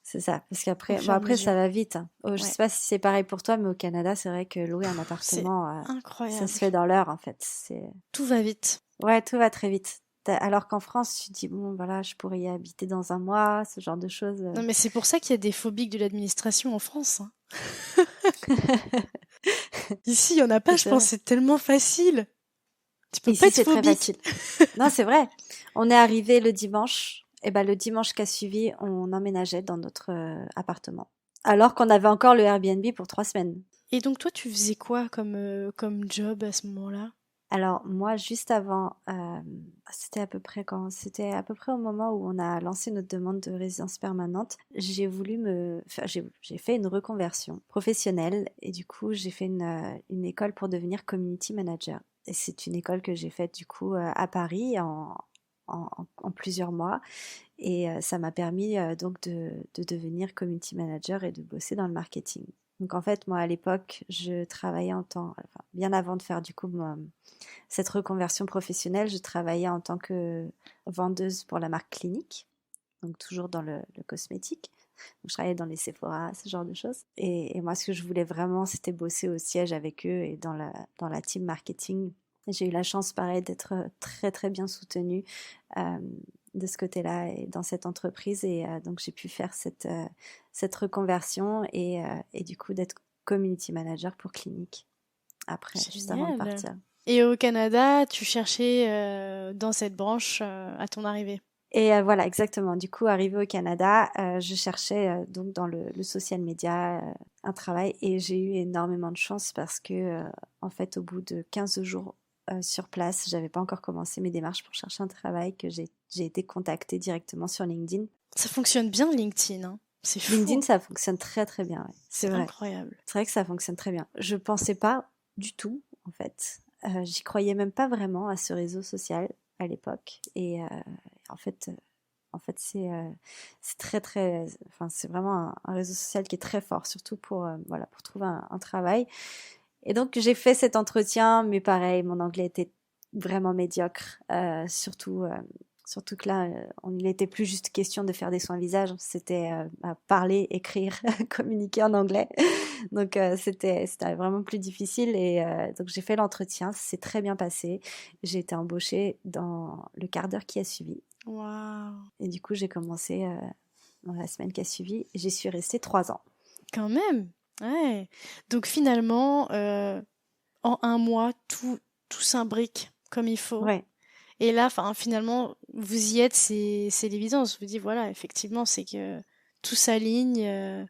C'est ça, parce au qu'après, bon fur et à après ça mesure. va vite, hein. Oh, je Ouais. sais pas si c'est pareil pour toi, mais au Canada, c'est vrai que louer un C'est appartement, ça se incroyable. fait dans l'heure en fait. C'est Tout va vite. Ouais, tout va très vite. Alors qu'en France, tu te dis bon, voilà, je pourrais y habiter dans un mois, ce genre de choses. Non, mais c'est pour ça qu'il y a des phobiques de l'administration en France, hein. Ici, il y en a pas, je C'est pense, vrai. c'est tellement facile. Tu peux pas Ici, être c'est très phobique. facile. Non, c'est vrai. On est arrivé le dimanche. Et ben le dimanche qui a suivi, on emménageait dans notre appartement. Alors qu'on avait encore le Airbnb pour 3 semaines. Et donc toi, tu faisais quoi comme job à ce moment-là? Alors moi, juste avant, c'était à peu près quand? C'était à peu près au moment où on a lancé notre demande de résidence permanente. J'ai fait une reconversion professionnelle et du coup, j'ai fait une école pour devenir community manager. Et c'est une école que j'ai faite du coup à Paris en plusieurs mois. Et ça m'a permis donc de devenir community manager et de bosser dans le marketing. Donc en fait, moi à l'époque, je travaillais enfin, bien avant de faire du coup cette reconversion professionnelle, je travaillais en tant que vendeuse pour la marque Clinique, donc toujours dans le cosmétique. Donc, je travaillais dans les Sephora, ce genre de choses. Et moi, ce que je voulais vraiment, c'était bosser au siège avec eux et dans la team marketing. J'ai eu la chance, pareil, d'être très, très bien soutenue euh, de ce côté-là et dans cette entreprise. Et donc, j'ai pu faire cette reconversion et du coup, d'être community manager pour Clinique après, juste avant de Génial. partir. Et au Canada, tu cherchais dans cette branche à ton arrivée. Et voilà, exactement. Du coup, arrivée au Canada, je cherchais donc dans le social media un travail et j'ai eu énormément de chance parce que, en fait, au bout de 15 jours sur place, j'avais pas encore commencé mes démarches pour chercher un travail, que j'ai été contactée directement sur LinkedIn. Ça fonctionne bien LinkedIn, hein. C'est LinkedIn, fou. ça fonctionne très très bien, ouais. C'est C'est vrai. incroyable. C'est vrai que ça fonctionne très bien. Je pensais pas du tout, en fait. J'y croyais même pas vraiment à ce réseau social à l'époque. Et en fait, c'est très très, enfin c'est vraiment un réseau social qui est très fort, surtout pour voilà pour trouver un travail. Et donc j'ai fait cet entretien, mais pareil, mon anglais était vraiment médiocre, surtout que là, il n'était plus juste question de faire des soins visage, c'était parler, écrire, communiquer en anglais. Donc c'était vraiment plus difficile et donc j'ai fait l'entretien, c'est très bien passé. J'ai été embauchée dans le quart d'heure qui a suivi. Waouh. Et du coup, j'ai commencé dans la semaine qui a suivi et j'y suis restée 3 ans. Quand même. Ouais. Donc finalement, en un mois, tout s'imbrique comme il faut. Ouais, Et là, enfin, finalement, vous y êtes, c'est l'évidence. Je vous dis, voilà, effectivement, c'est que tout s'aligne,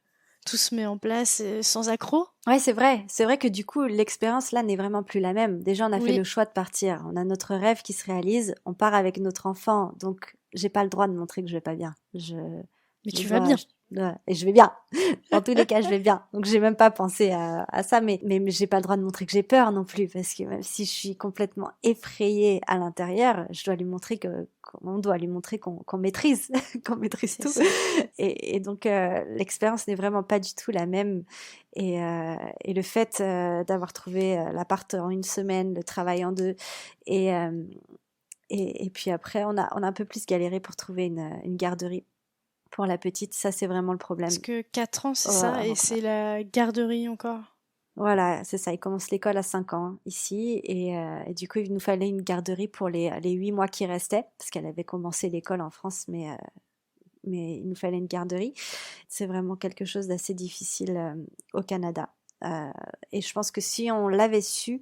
tout se met en place sans accroc. ouais, c'est vrai. C'est vrai que du coup, l'expérience là n'est vraiment plus la même. Déjà, on a fait Oui, le choix de partir. On a notre rêve qui se réalise. On part avec notre enfant, donc j'ai pas le droit de montrer que je vais pas bien. mais Je tu vas dois, bien. je- ouais, et je vais bien. Dans tous les cas, je vais bien. Donc, j'ai même pas pensé à ça, mais j'ai pas le droit de montrer que j'ai peur non plus, parce que même si je suis complètement effrayée à l'intérieur, je dois lui montrer on doit lui montrer qu'on maîtrise, qu'on maîtrise C'est tout. ça. Et donc, l'expérience n'est vraiment pas du tout la même. Et le fait d'avoir trouvé l'appart en une semaine, le travail en deux, et, euh, et puis après, on a un peu plus galéré pour trouver une garderie pour la petite, ça c'est vraiment le Parce problème. que 4 ans, c'est ça, et Avant ça. c'est la garderie encore. Voilà, c'est ça. Il commence l'école à 5 ans ici et du coup il nous fallait une garderie pour les 8 mois qui restaient parce qu'elle avait commencé l'école en France, mais il nous fallait une garderie. C'est vraiment quelque chose d'assez difficile au Canada. Euh, et je pense que si on l'avait su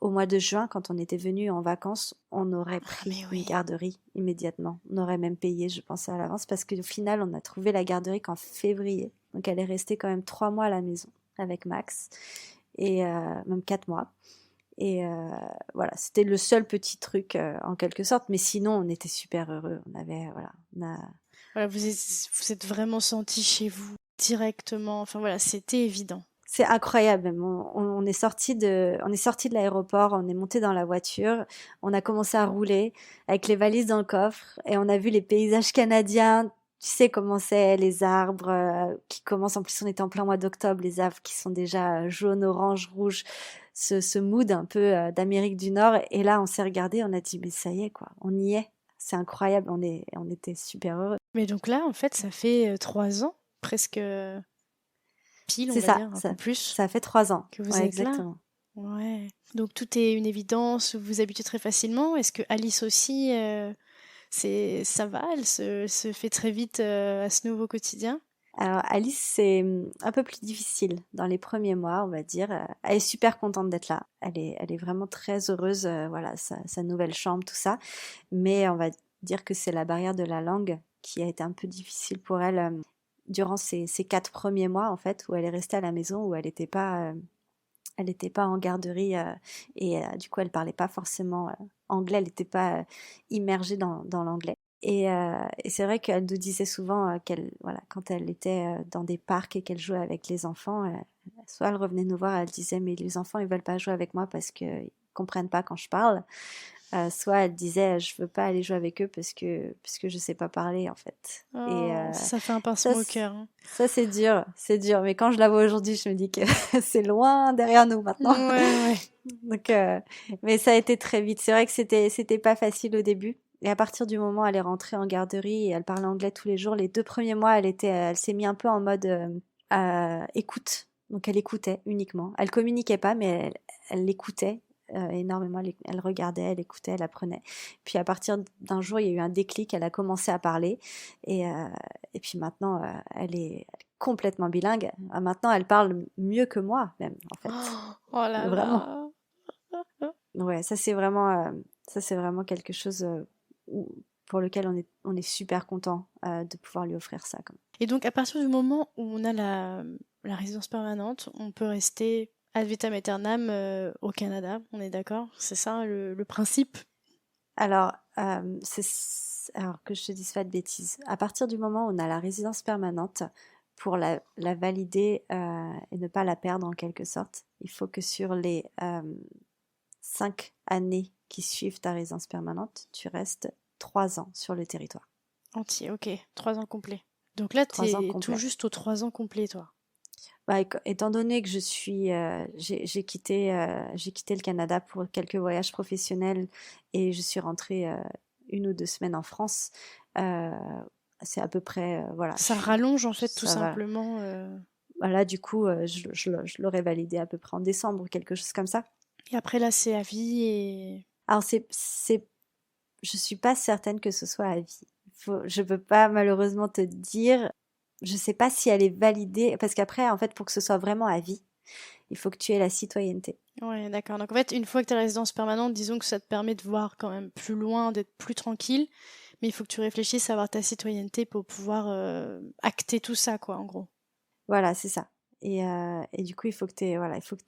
au mois de juin, quand on était venu en vacances, on aurait Ah, pris mais une oui. garderie immédiatement. On aurait même payé, je pensais à l'avance, parce qu'au final, on a trouvé la garderie qu'en février. Donc elle est restée quand même 3 mois à la maison avec Max, et même 4 mois. Et voilà, c'était le seul petit truc en quelque sorte, mais sinon on était super heureux. Voilà, vous êtes vraiment senti chez vous directement. Enfin voilà, c'était évident. C'est incroyable. Même. On est on est sorti de l'aéroport, on est monté dans la voiture, on a commencé à rouler avec les valises dans le coffre et on a vu les paysages canadiens. Tu sais comment c'est, les arbres qui commencent. En plus, on était en plein mois d'octobre, les arbres qui sont déjà jaunes, orange, rouge. Ce mood un peu d'Amérique du Nord. Et là, on s'est regardé, on a dit, mais ça y est, quoi, on y est. C'est incroyable, on était super heureux. Mais donc là, en fait, ça fait 3 ans, presque pile, on C'est va ça, dire, un peu plus, ça fait 3 ans. que vous Ouais, êtes là. exactement. Ouais. Donc tout est une évidence, vous vous habitez très facilement. Est-ce que Alice aussi, ça va, elle se fait très vite à ce nouveau quotidien? Alors Alice, c'est un peu plus difficile dans les premiers mois, on va dire. Elle est super contente d'être là. Elle est vraiment très heureuse, voilà, sa nouvelle chambre, tout ça. Mais on va dire que c'est la barrière de la langue qui a été un peu difficile pour elle durant ces 4 premiers mois, en fait, où elle est restée à la maison, où elle n'était pas Elle n'était pas en garderie et du coup, elle parlait pas forcément anglais. Elle n'était pas immergée dans l'anglais. Et c'est vrai qu'elle nous disait souvent qu'elle, voilà, quand elle était dans des parcs et qu'elle jouait avec les enfants, soit elle revenait nous voir, elle disait mais les enfants ils veulent pas jouer avec moi parce qu'ils comprennent pas quand je parle. Soit elle disait je veux pas aller jouer avec eux parce que je sais pas parler en fait. Et Oh, ça fait un ça, pincement au cœur. Hein. ça c'est dur, c'est dur. Mais quand je la vois aujourd'hui, je me dis que c'est loin derrière nous maintenant. Ouais. Donc, mais ça a été très vite. C'est vrai que c'était pas facile au début. Et à partir du moment où elle est rentrée en garderie et elle parlait anglais tous les jours, les 2 premiers mois, elle s'est mis un peu en mode écoute. Donc elle écoutait uniquement. Elle communiquait pas, mais elle écoutait énormément. Elle regardait, elle écoutait, elle apprenait. Puis à partir d'un jour, il y a eu un déclic. Elle a commencé à parler et puis maintenant, elle est complètement bilingue. Maintenant, elle parle mieux que moi même en fait. Oh là Vraiment. là. Ouais, ça c'est vraiment quelque chose pour lequel on est super content de pouvoir lui offrir ça. Et donc, à partir du moment où on a la résidence permanente, on peut rester ad vitam aeternam au Canada, on est d'accord? C'est ça le principe? Alors, alors que je te dise pas de bêtises. À partir du moment où on a la résidence permanente, pour la valider et ne pas la perdre en quelque sorte, il faut que sur les 5 années qui suivent ta résidence permanente, tu restes 3 ans sur le territoire. Entier, ok. 3 ans complets. Donc là, 3 ans t'es tout complets. juste aux 3 ans complets, toi. Bah, étant donné que j'ai quitté le Canada pour quelques voyages professionnels et je suis rentrée 1 ou 2 semaines en France, euh, c'est à peu près, voilà, Ça rallonge en fait tout ça va. simplement. Voilà, du coup, je l'aurais validé à peu près en décembre, quelque chose comme ça. Et après là, c'est à vie et. Alors, je suis pas certaine que ce soit à vie. Je peux pas malheureusement te dire. Je sais pas si elle est validée parce qu'après, en fait, pour que ce soit vraiment à vie, il faut que tu aies la citoyenneté. Ouais, d'accord. Donc en fait, une fois que tu as résidence permanente, disons que ça te permet de voir quand même plus loin, d'être plus tranquille. Mais il faut que tu réfléchisses à avoir ta citoyenneté pour pouvoir acter tout ça, quoi, en gros. Voilà, c'est ça. Et du coup, il faut que tu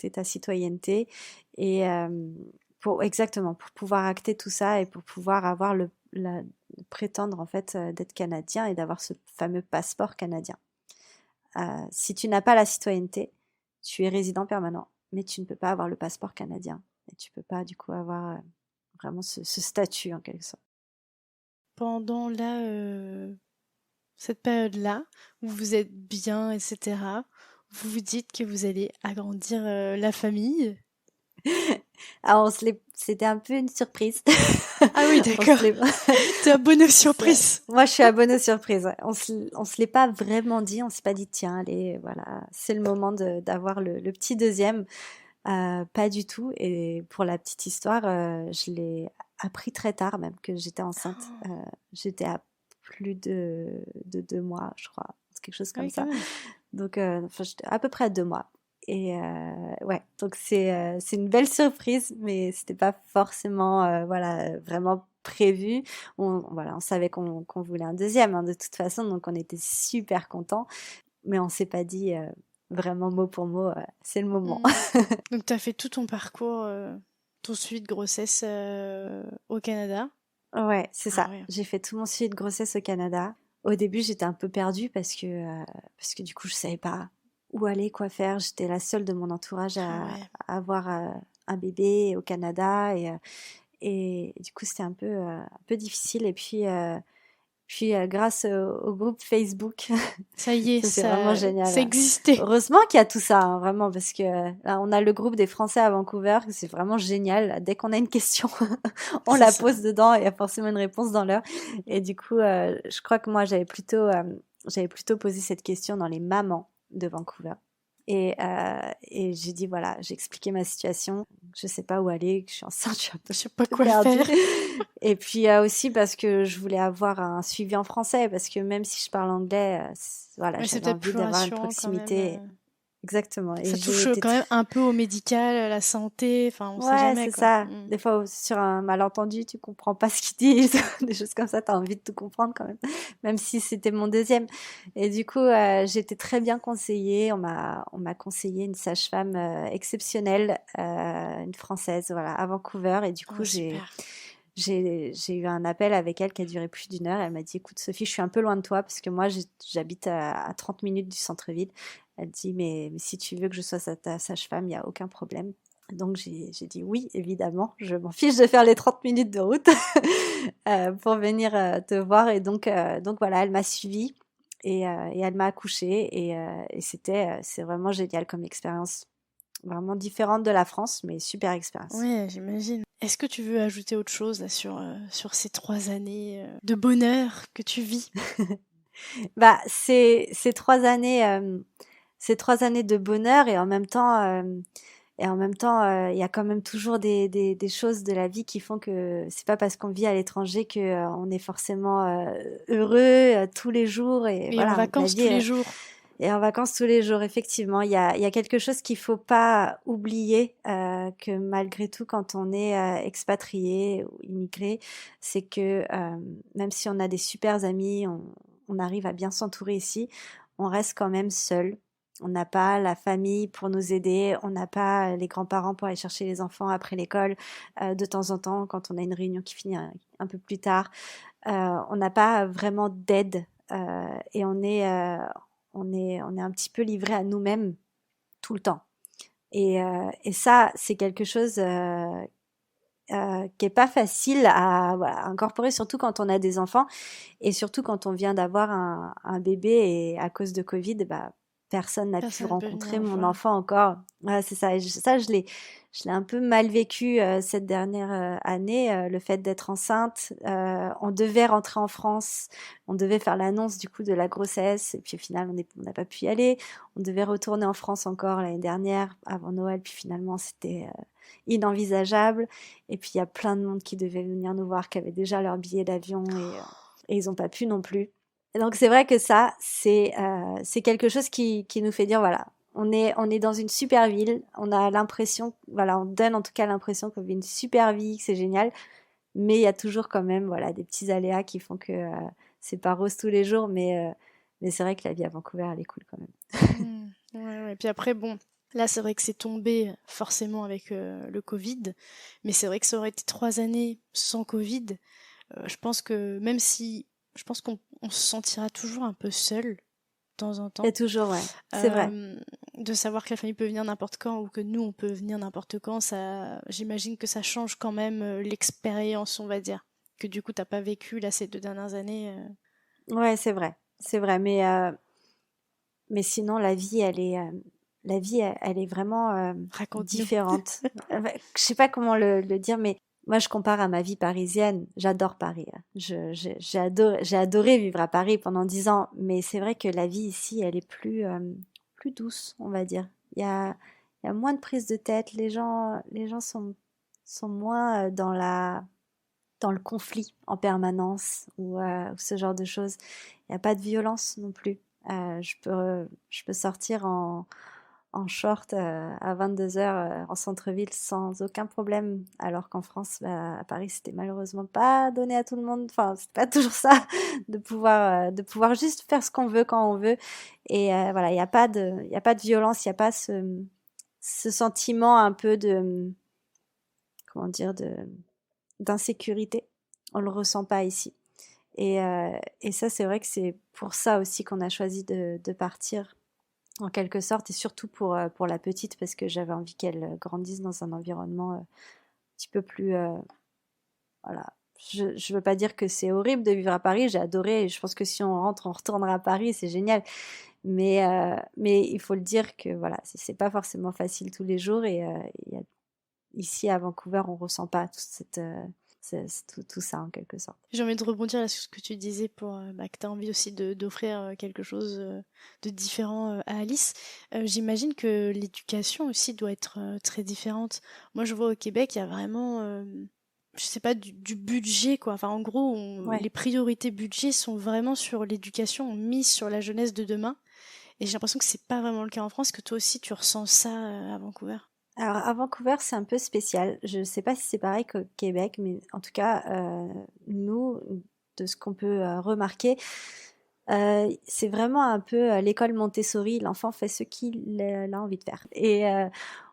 aies ta citoyenneté et exactement, pour pouvoir acter tout ça et pour pouvoir avoir prétendre en fait d'être canadien et d'avoir ce fameux passeport canadien. Si tu n'as pas la citoyenneté, tu es résident permanent, mais tu ne peux pas avoir le passeport canadien et tu peux pas du coup avoir vraiment ce statut en quelque sorte. Pendant cette période-là, où vous êtes bien, etc., vous vous dites que vous allez agrandir la famille. Alors c'était un peu une surprise. Ah oui, On d'accord. se l'est- T'es abonné aux surprises. Moi, je suis abonnée aux surprises. Ouais. On se l'est pas vraiment dit. On s'est pas dit, tiens, allez, voilà, c'est le moment d'avoir le petit deuxième. Pas du tout. Et pour la petite histoire, je l'ai appris très tard, même que j'étais enceinte. J'étais à plus de 2 mois, je crois, quelque chose Ah comme oui, quand ça. même. Donc, enfin, j'étais à peu près à 2 mois. Et ouais, donc c'est une belle surprise, mais c'était pas forcément voilà vraiment prévu. Voilà, on savait qu'on voulait un deuxième hein, de toute façon, donc on était super contents, mais on s'est pas dit vraiment mot pour mot, c'est le moment. Mm. Donc t'as fait tout ton parcours, ton suivi de grossesse au Canada. Ouais, c'est Ah ça. ouais. J'ai fait tout mon suivi de grossesse au Canada. Au début, j'étais un peu perdue parce que du coup, je savais pas où aller, quoi faire. J'étais la seule de mon entourage Ah ouais. à avoir un bébé au Canada et du coup, c'était un peu difficile. Et puis grâce au groupe Facebook, Ça y est, ça c'est vraiment ça génial. existait. Heureusement qu'il y a tout ça, hein, vraiment, parce que là, on a le groupe des Français à Vancouver, c'est vraiment génial. Dès qu'on a une question, on C'est la ça. pose dedans et il y a forcément une réponse dans l'heure. Et du coup, je crois que moi, j'avais plutôt posé cette question dans les mamans de Vancouver. Et j'ai dit, voilà, j'ai expliqué ma situation, je sais pas où aller, que je suis enceinte, je suis un Je sais pas peu quoi perdue. faire. Et puis aussi parce que je voulais avoir un suivi en français, parce que même si je parle anglais, voilà, Mais c'est j'avais peut-être envie plus d'avoir une rassurant quand même. proximité. exactement. Et Ça j'ai touche été quand même un peu au médical, à la santé, enfin, on sait Ouais, jamais, c'est quoi. ça. Des fois, sur un malentendu, tu comprends pas ce qu'ils disent, des choses comme ça, tu as envie de tout comprendre quand même, même si c'était mon deuxième. Et du coup, j'ai été très bien conseillée. On m'a conseillé une sage-femme exceptionnelle, une Française, voilà, à Vancouver. Et du Oh, coup, j'ai super. j'ai eu un appel avec elle qui a duré plus d'une heure. Elle m'a dit, écoute, Sophie, je suis un peu loin de toi parce que moi, j'habite à 30 minutes du centre-ville. Elle dit, mais si tu veux que je sois ta sage-femme, il n'y a aucun problème. Donc j'ai dit oui, évidemment, je m'en fiche de faire les 30 minutes de route pour venir te voir. Et donc voilà, elle m'a suivie et elle m'a accouchée et c'est vraiment génial comme expérience. Vraiment différente de la France, mais super expérience. Ouais, j'imagine. Est-ce que tu veux ajouter autre chose là, sur ces 3 années de bonheur que tu vis? Bah, ces 3 années de bonheur et en même temps, il y a quand même toujours des choses de la vie qui font que c'est pas parce qu'on vit à l'étranger que on est forcément heureux tous les jours. Et Et en voilà, la vacances vie tous les jours? est en vacances tous les jours. Effectivement, il y a quelque chose qu'il faut pas oublier, que malgré tout, quand on est expatrié ou immigré, c'est que même si on a des super amis, on arrive à bien s'entourer ici, on reste quand même seul. On n'a pas la famille pour nous aider, on n'a pas les grands-parents pour aller chercher les enfants après l'école de temps en temps quand on a une réunion qui finit un peu plus tard. On n'a pas vraiment d'aide et on est un petit peu livré à nous-mêmes tout le temps. Et ça, c'est quelque chose qui est pas facile à, voilà, incorporer, surtout quand on a des enfants et surtout quand on vient d'avoir un bébé et à cause de Covid, bah, personne n'a pu Personne ne peut venir rencontrer le mon voir. enfant encore. Ouais, c'est ça. Et ça, je l'ai un peu mal vécu cette dernière année, le fait d'être enceinte. On devait rentrer en France, on devait faire l'annonce du coup de la grossesse, et puis au final, on n'a pas pu y aller. On devait retourner en France encore l'année dernière avant Noël, puis finalement, c'était inenvisageable. Et puis il y a plein de monde qui devait venir nous voir, qui avait déjà leur billet d'avion et ils n'ont pas pu non plus. Et donc c'est vrai que ça, c'est quelque chose qui nous fait dire, voilà, on est dans une super ville, on a l'impression, voilà, on donne en tout cas l'impression qu'on vit une super vie, que c'est génial, mais il y a toujours quand même, voilà, des petits aléas qui font que c'est pas rose tous les jours, mais c'est vrai que la vie à Vancouver, elle est cool quand même. Hmm, ouais, ouais. Puis après, bon, là, c'est vrai que c'est tombé forcément avec le Covid, mais c'est vrai que ça aurait été 3 années sans Covid. Je pense que même si, je pense qu'on se sentira toujours un peu seul de temps en Il y a temps. toujours, ouais, c'est vrai. Euh, de savoir que la famille peut venir n'importe quand ou que nous on peut venir n'importe quand, ça, j'imagine que ça change quand même l'expérience, on va dire. Que du coup t'as pas vécu là ces 2 dernières années. Ouais, c'est vrai, mais sinon, la vie, elle est vraiment Raconte-nous. différente. Je sais pas comment le dire, mais moi, je compare à ma vie parisienne. J'adore Paris, hein. J'ai adoré vivre à Paris pendant 10 ans, mais c'est vrai que la vie ici, elle est plus douce, on va dire. Il y a moins de prise de tête. Les gens sont moins dans le conflit en permanence ou ce genre de choses. Il n'y a pas de violence non plus. Je peux sortir en short à 22 heures en centre-ville sans aucun problème, alors qu'en France, bah, à Paris, c'était malheureusement pas donné à tout le monde. Enfin, c'est pas toujours ça de pouvoir juste faire ce qu'on veut quand on veut. Et voilà, il y a pas de violence, il n'y a pas ce sentiment un peu de, comment dire, d'insécurité. On le ressent pas ici. Et ça, c'est vrai que c'est pour ça aussi qu'on a choisi de partir en quelque sorte, et surtout pour la petite, parce que j'avais envie qu'elle grandisse dans un environnement un petit peu plus... voilà. Je veux pas dire que c'est horrible de vivre à Paris, j'ai adoré, et je pense que si on rentre, on retournera à Paris, c'est génial. Mais il faut le dire que voilà, c'est pas forcément facile tous les jours, et ici à Vancouver, on ressent pas toute c'est tout ça en quelque sorte. J'ai envie de rebondir là sur ce que tu disais pour bah, que tu as envie aussi d'offrir quelque chose de différent à Alice. J'imagine que l'éducation aussi doit être très différente. Moi, je vois au Québec, il y a vraiment, je sais pas, du budget quoi. Enfin, en gros, Ouais. les priorités budget sont vraiment sur l'éducation, on mise sur la jeunesse de demain. Et j'ai l'impression que c'est pas vraiment le cas en France, que toi aussi tu ressens ça à Vancouver. Alors à Vancouver, c'est un peu spécial. Je sais pas si c'est pareil qu'au Québec, mais en tout cas, nous, de ce qu'on peut remarquer, c'est vraiment un peu l'école Montessori. L'enfant fait ce qu'il a envie de faire. Et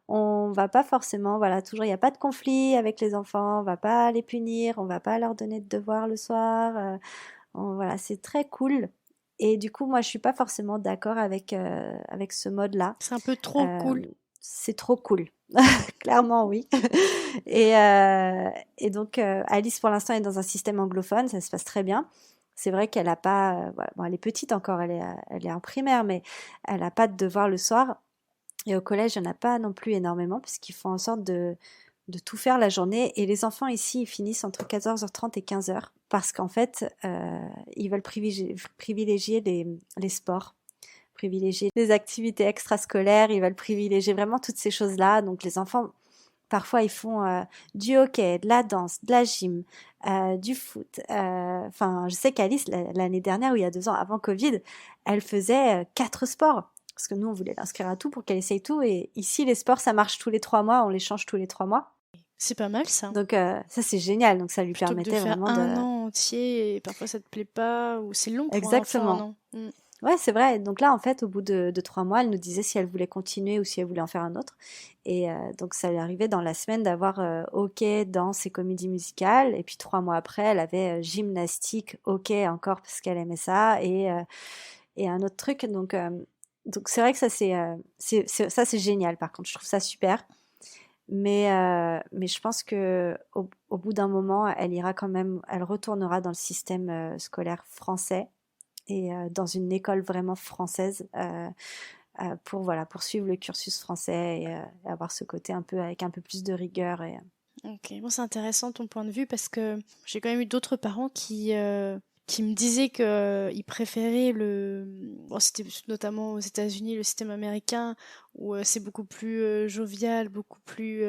on va pas forcément, voilà, toujours, il n'y a pas de conflit avec les enfants, on va pas les punir, on va pas leur donner de devoirs le soir. Voilà, c'est très cool. Et du coup, moi, je suis pas forcément d'accord avec ce mode-là. C'est un peu trop Euh, cool. c'est trop cool. Clairement, oui. Et donc, Alice, pour l'instant, est dans un système anglophone, ça se passe très bien. C'est vrai qu'elle a pas, voilà, bon, elle est petite encore, elle est en primaire, mais elle a pas de devoirs le soir. Et au collège, il n'y en a pas non plus énormément, puisqu'ils font en sorte de tout faire la journée. Et les enfants ici, ils finissent entre 14h30 et 15h, parce qu'en fait, ils veulent privilégier les sports, privilégier les activités extrascolaires, ils veulent privilégier vraiment toutes ces choses-là. Donc les enfants, parfois, ils font du hockey, de la danse, de la gym, du foot. Enfin, je sais qu'Alice, l'année dernière, ou il y a 2 ans, avant Covid, elle faisait 4 sports. Parce que nous, on voulait l'inscrire à tout pour qu'elle essaye tout. Et ici, les sports, ça marche tous les 3 mois, on les change tous les 3 mois. C'est pas mal ça. Donc ça, c'est génial. Donc ça lui Plutôt que de permettait faire vraiment un de... an entier et parfois ça te plaît pas, ou c'est long pour un enfant un Exactement. an. Mm. Ouais, c'est vrai. Donc là, en fait, au bout de 3 mois, elle nous disait si elle voulait continuer ou si elle voulait en faire un autre. Et donc, ça lui arrivait dans la semaine d'avoir hockey, danse et comédie musicale. Et puis 3 mois après, elle avait gymnastique, hockey encore parce qu'elle aimait ça et un autre truc. Donc c'est vrai que ça, ça, c'est génial. Par contre, je trouve ça super. Mais je pense que au bout d'un moment, elle ira quand même, elle retournera dans le système scolaire français et dans une école vraiment française pour voilà poursuivre le cursus français et avoir ce côté un peu avec un peu plus de rigueur et Ok, bon, c'est intéressant ton point de vue parce que j'ai quand même eu d'autres parents qui me disaient qu'ils préféraient bon, c'était notamment aux États-Unis, le système américain où c'est beaucoup plus jovial, beaucoup plus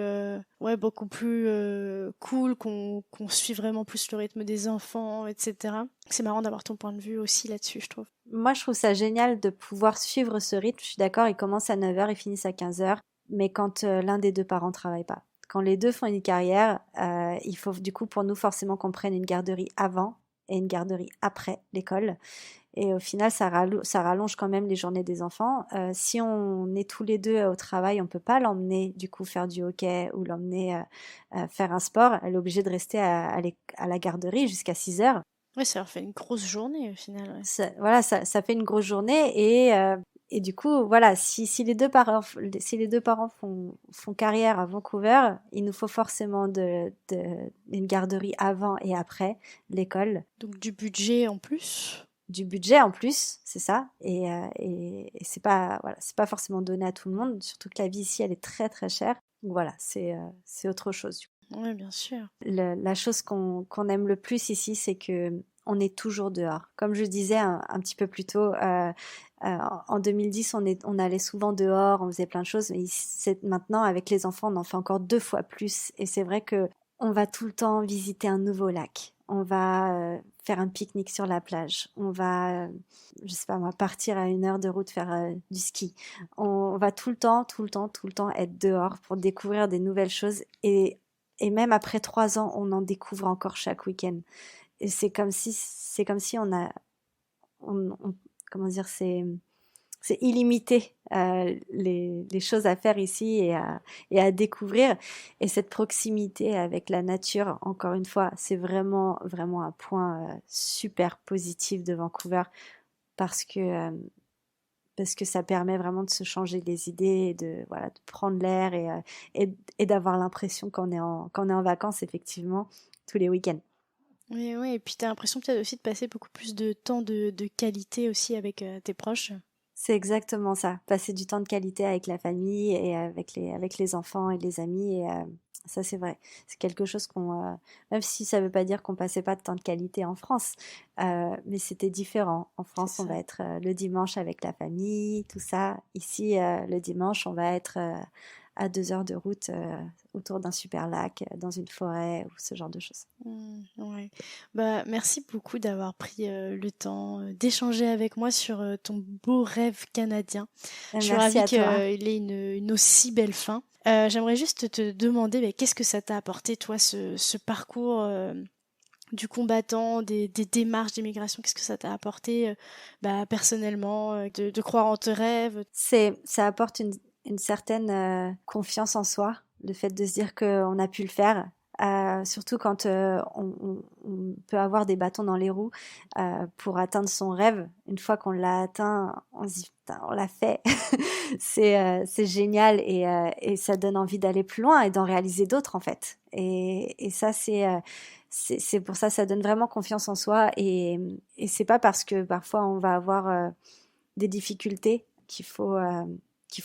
cool, qu'on suit vraiment plus le rythme des enfants, etc. C'est marrant d'avoir ton point de vue aussi là-dessus, je trouve. moi je trouve ça génial de pouvoir suivre ce rythme. Je suis d'accord, ils commencent à 9h, ils finissent à 15h, mais quand l'un des deux parents travaille pas. Quand les deux font une carrière, il faut du coup pour nous forcément qu'on prenne une garderie avant et une garderie après l'école. Et au final, ça rallonge quand même les journées des enfants. Si on est tous les deux au travail, on peut pas l'emmener du coup faire du hockey ou l'emmener faire un sport. Elle est obligée de rester à la garderie jusqu'à 6 heures. Ouais, ça leur fait une grosse journée au final. Ouais. Voilà, ça fait une grosse journée et du coup, voilà, si les deux parents font carrière à Vancouver, il nous faut forcément une garderie avant et après l'école. Donc du budget en plus. Du budget en plus, c'est ça. Et c'est pas, voilà, c'est pas forcément donné à tout le monde, surtout que la vie ici, elle est très très chère. Donc voilà, c'est autre chose. Oui, bien sûr. La chose qu'on aime le plus ici, c'est que on est toujours dehors. Comme je disais un petit peu plus tôt, en 2010, on allait souvent dehors, on faisait plein de choses, mais maintenant, avec les enfants, on en fait encore 2 fois plus. Et c'est vrai que on va tout le temps visiter un nouveau lac. On va faire un pique-nique sur la plage. On va, je sais pas, on va partir à 1 heure de route faire du ski. On va tout le temps, tout le temps, tout le temps être dehors pour découvrir des nouvelles choses. Et même après 3 ans, on en découvre encore chaque week-end. Et c'est comme si comment dire, c'est illimité les choses à faire ici et à découvrir. Et cette proximité avec la nature, encore une fois, c'est vraiment, vraiment un point super positif de Vancouver parce que, euh, parce que ça permet vraiment de se changer les idées, et voilà, de prendre l'air et d'avoir l'impression qu'on est en vacances, effectivement, tous les week-ends. Oui, oui, et puis t'as l'impression peut-être aussi de passer beaucoup plus de temps de qualité aussi avec tes proches. C'est exactement ça. Passer du temps de qualité avec la famille et avec les enfants et les amis. Et ça, c'est vrai. C'est quelque chose même si ça veut pas dire qu'on passait pas de temps de qualité en France, mais c'était différent. En C'est France, on ça. va être le dimanche avec la famille, tout ça. Ici, le dimanche, on va être à 2 heures de route autour d'un super lac, dans une forêt ou ce genre de choses. Ouais. Bah, merci beaucoup d'avoir pris le temps d'échanger avec moi sur ton beau rêve canadien. Je suis Merci ravie à toi. qu'il ait une aussi belle fin. J'aimerais juste te demander qu'est-ce que ça t'a apporté, toi, ce parcours du combattant, des démarches d'immigration, qu'est-ce que ça t'a apporté personnellement, de croire en tes rêves? Ça apporte une certaine confiance en soi, le fait de se dire qu'on a pu le faire. Surtout quand on peut avoir des bâtons dans les roues pour atteindre son rêve. Une fois qu'on l'a atteint, on se dit putain, on l'a fait. C'est génial et ça donne envie d'aller plus loin et d'en réaliser d'autres en fait. Et ça c'est pour ça donne vraiment confiance en soi et c'est pas parce que parfois on va avoir des difficultés qu'il faut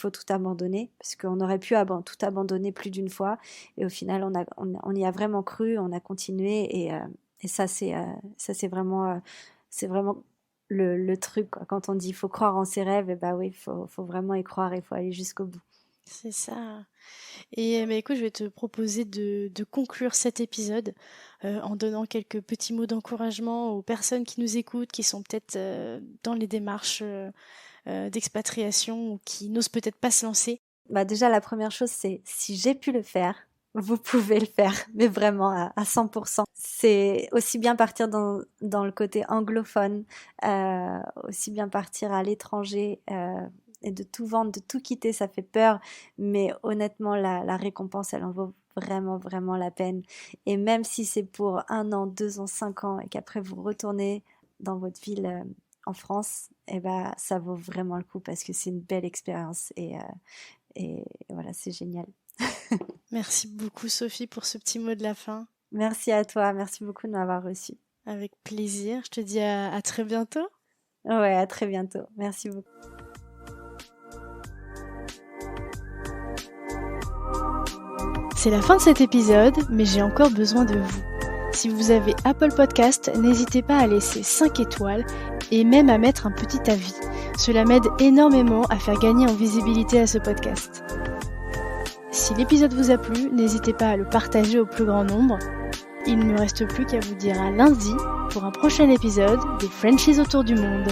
tout abandonner, parce qu'on aurait pu tout abandonner plus d'une fois, et au final on y a vraiment cru, on a continué, et ça c'est vraiment le truc, quoi. Quand on dit il faut croire en ses rêves, et bah oui, faut vraiment y croire, il faut aller jusqu'au bout. C'est ça. Et écoute, je vais te proposer de conclure cet épisode en donnant quelques petits mots d'encouragement aux personnes qui nous écoutent, qui sont peut-être dans les démarches d'expatriation ou qui n'osent peut-être pas se lancer. Bah déjà, la première chose, c'est si j'ai pu le faire, vous pouvez le faire, mais vraiment à 100%. C'est aussi bien partir dans le côté anglophone, aussi bien partir à l'étranger et de tout vendre, de tout quitter, ça fait peur, mais honnêtement, la récompense, elle en vaut vraiment, vraiment la peine. Et même si c'est pour 1 an, 2 ans, 5 ans, et qu'après vous retournez dans votre ville en France, eh ben, ça vaut vraiment le coup parce que c'est une belle expérience et voilà, c'est génial. Merci beaucoup Sophie pour ce petit mot de la fin. Merci à toi, merci beaucoup de m'avoir reçue. Avec plaisir, je te dis à très bientôt. Ouais, à très bientôt. Merci beaucoup. C'est la fin de cet épisode, mais j'ai encore besoin de vous. Si vous avez Apple Podcast, n'hésitez pas à laisser 5 étoiles et même à mettre un petit avis. Cela m'aide énormément à faire gagner en visibilité à ce podcast. Si l'épisode vous a plu, n'hésitez pas à le partager au plus grand nombre. Il ne me reste plus qu'à vous dire à lundi pour un prochain épisode des Frenchies autour du monde.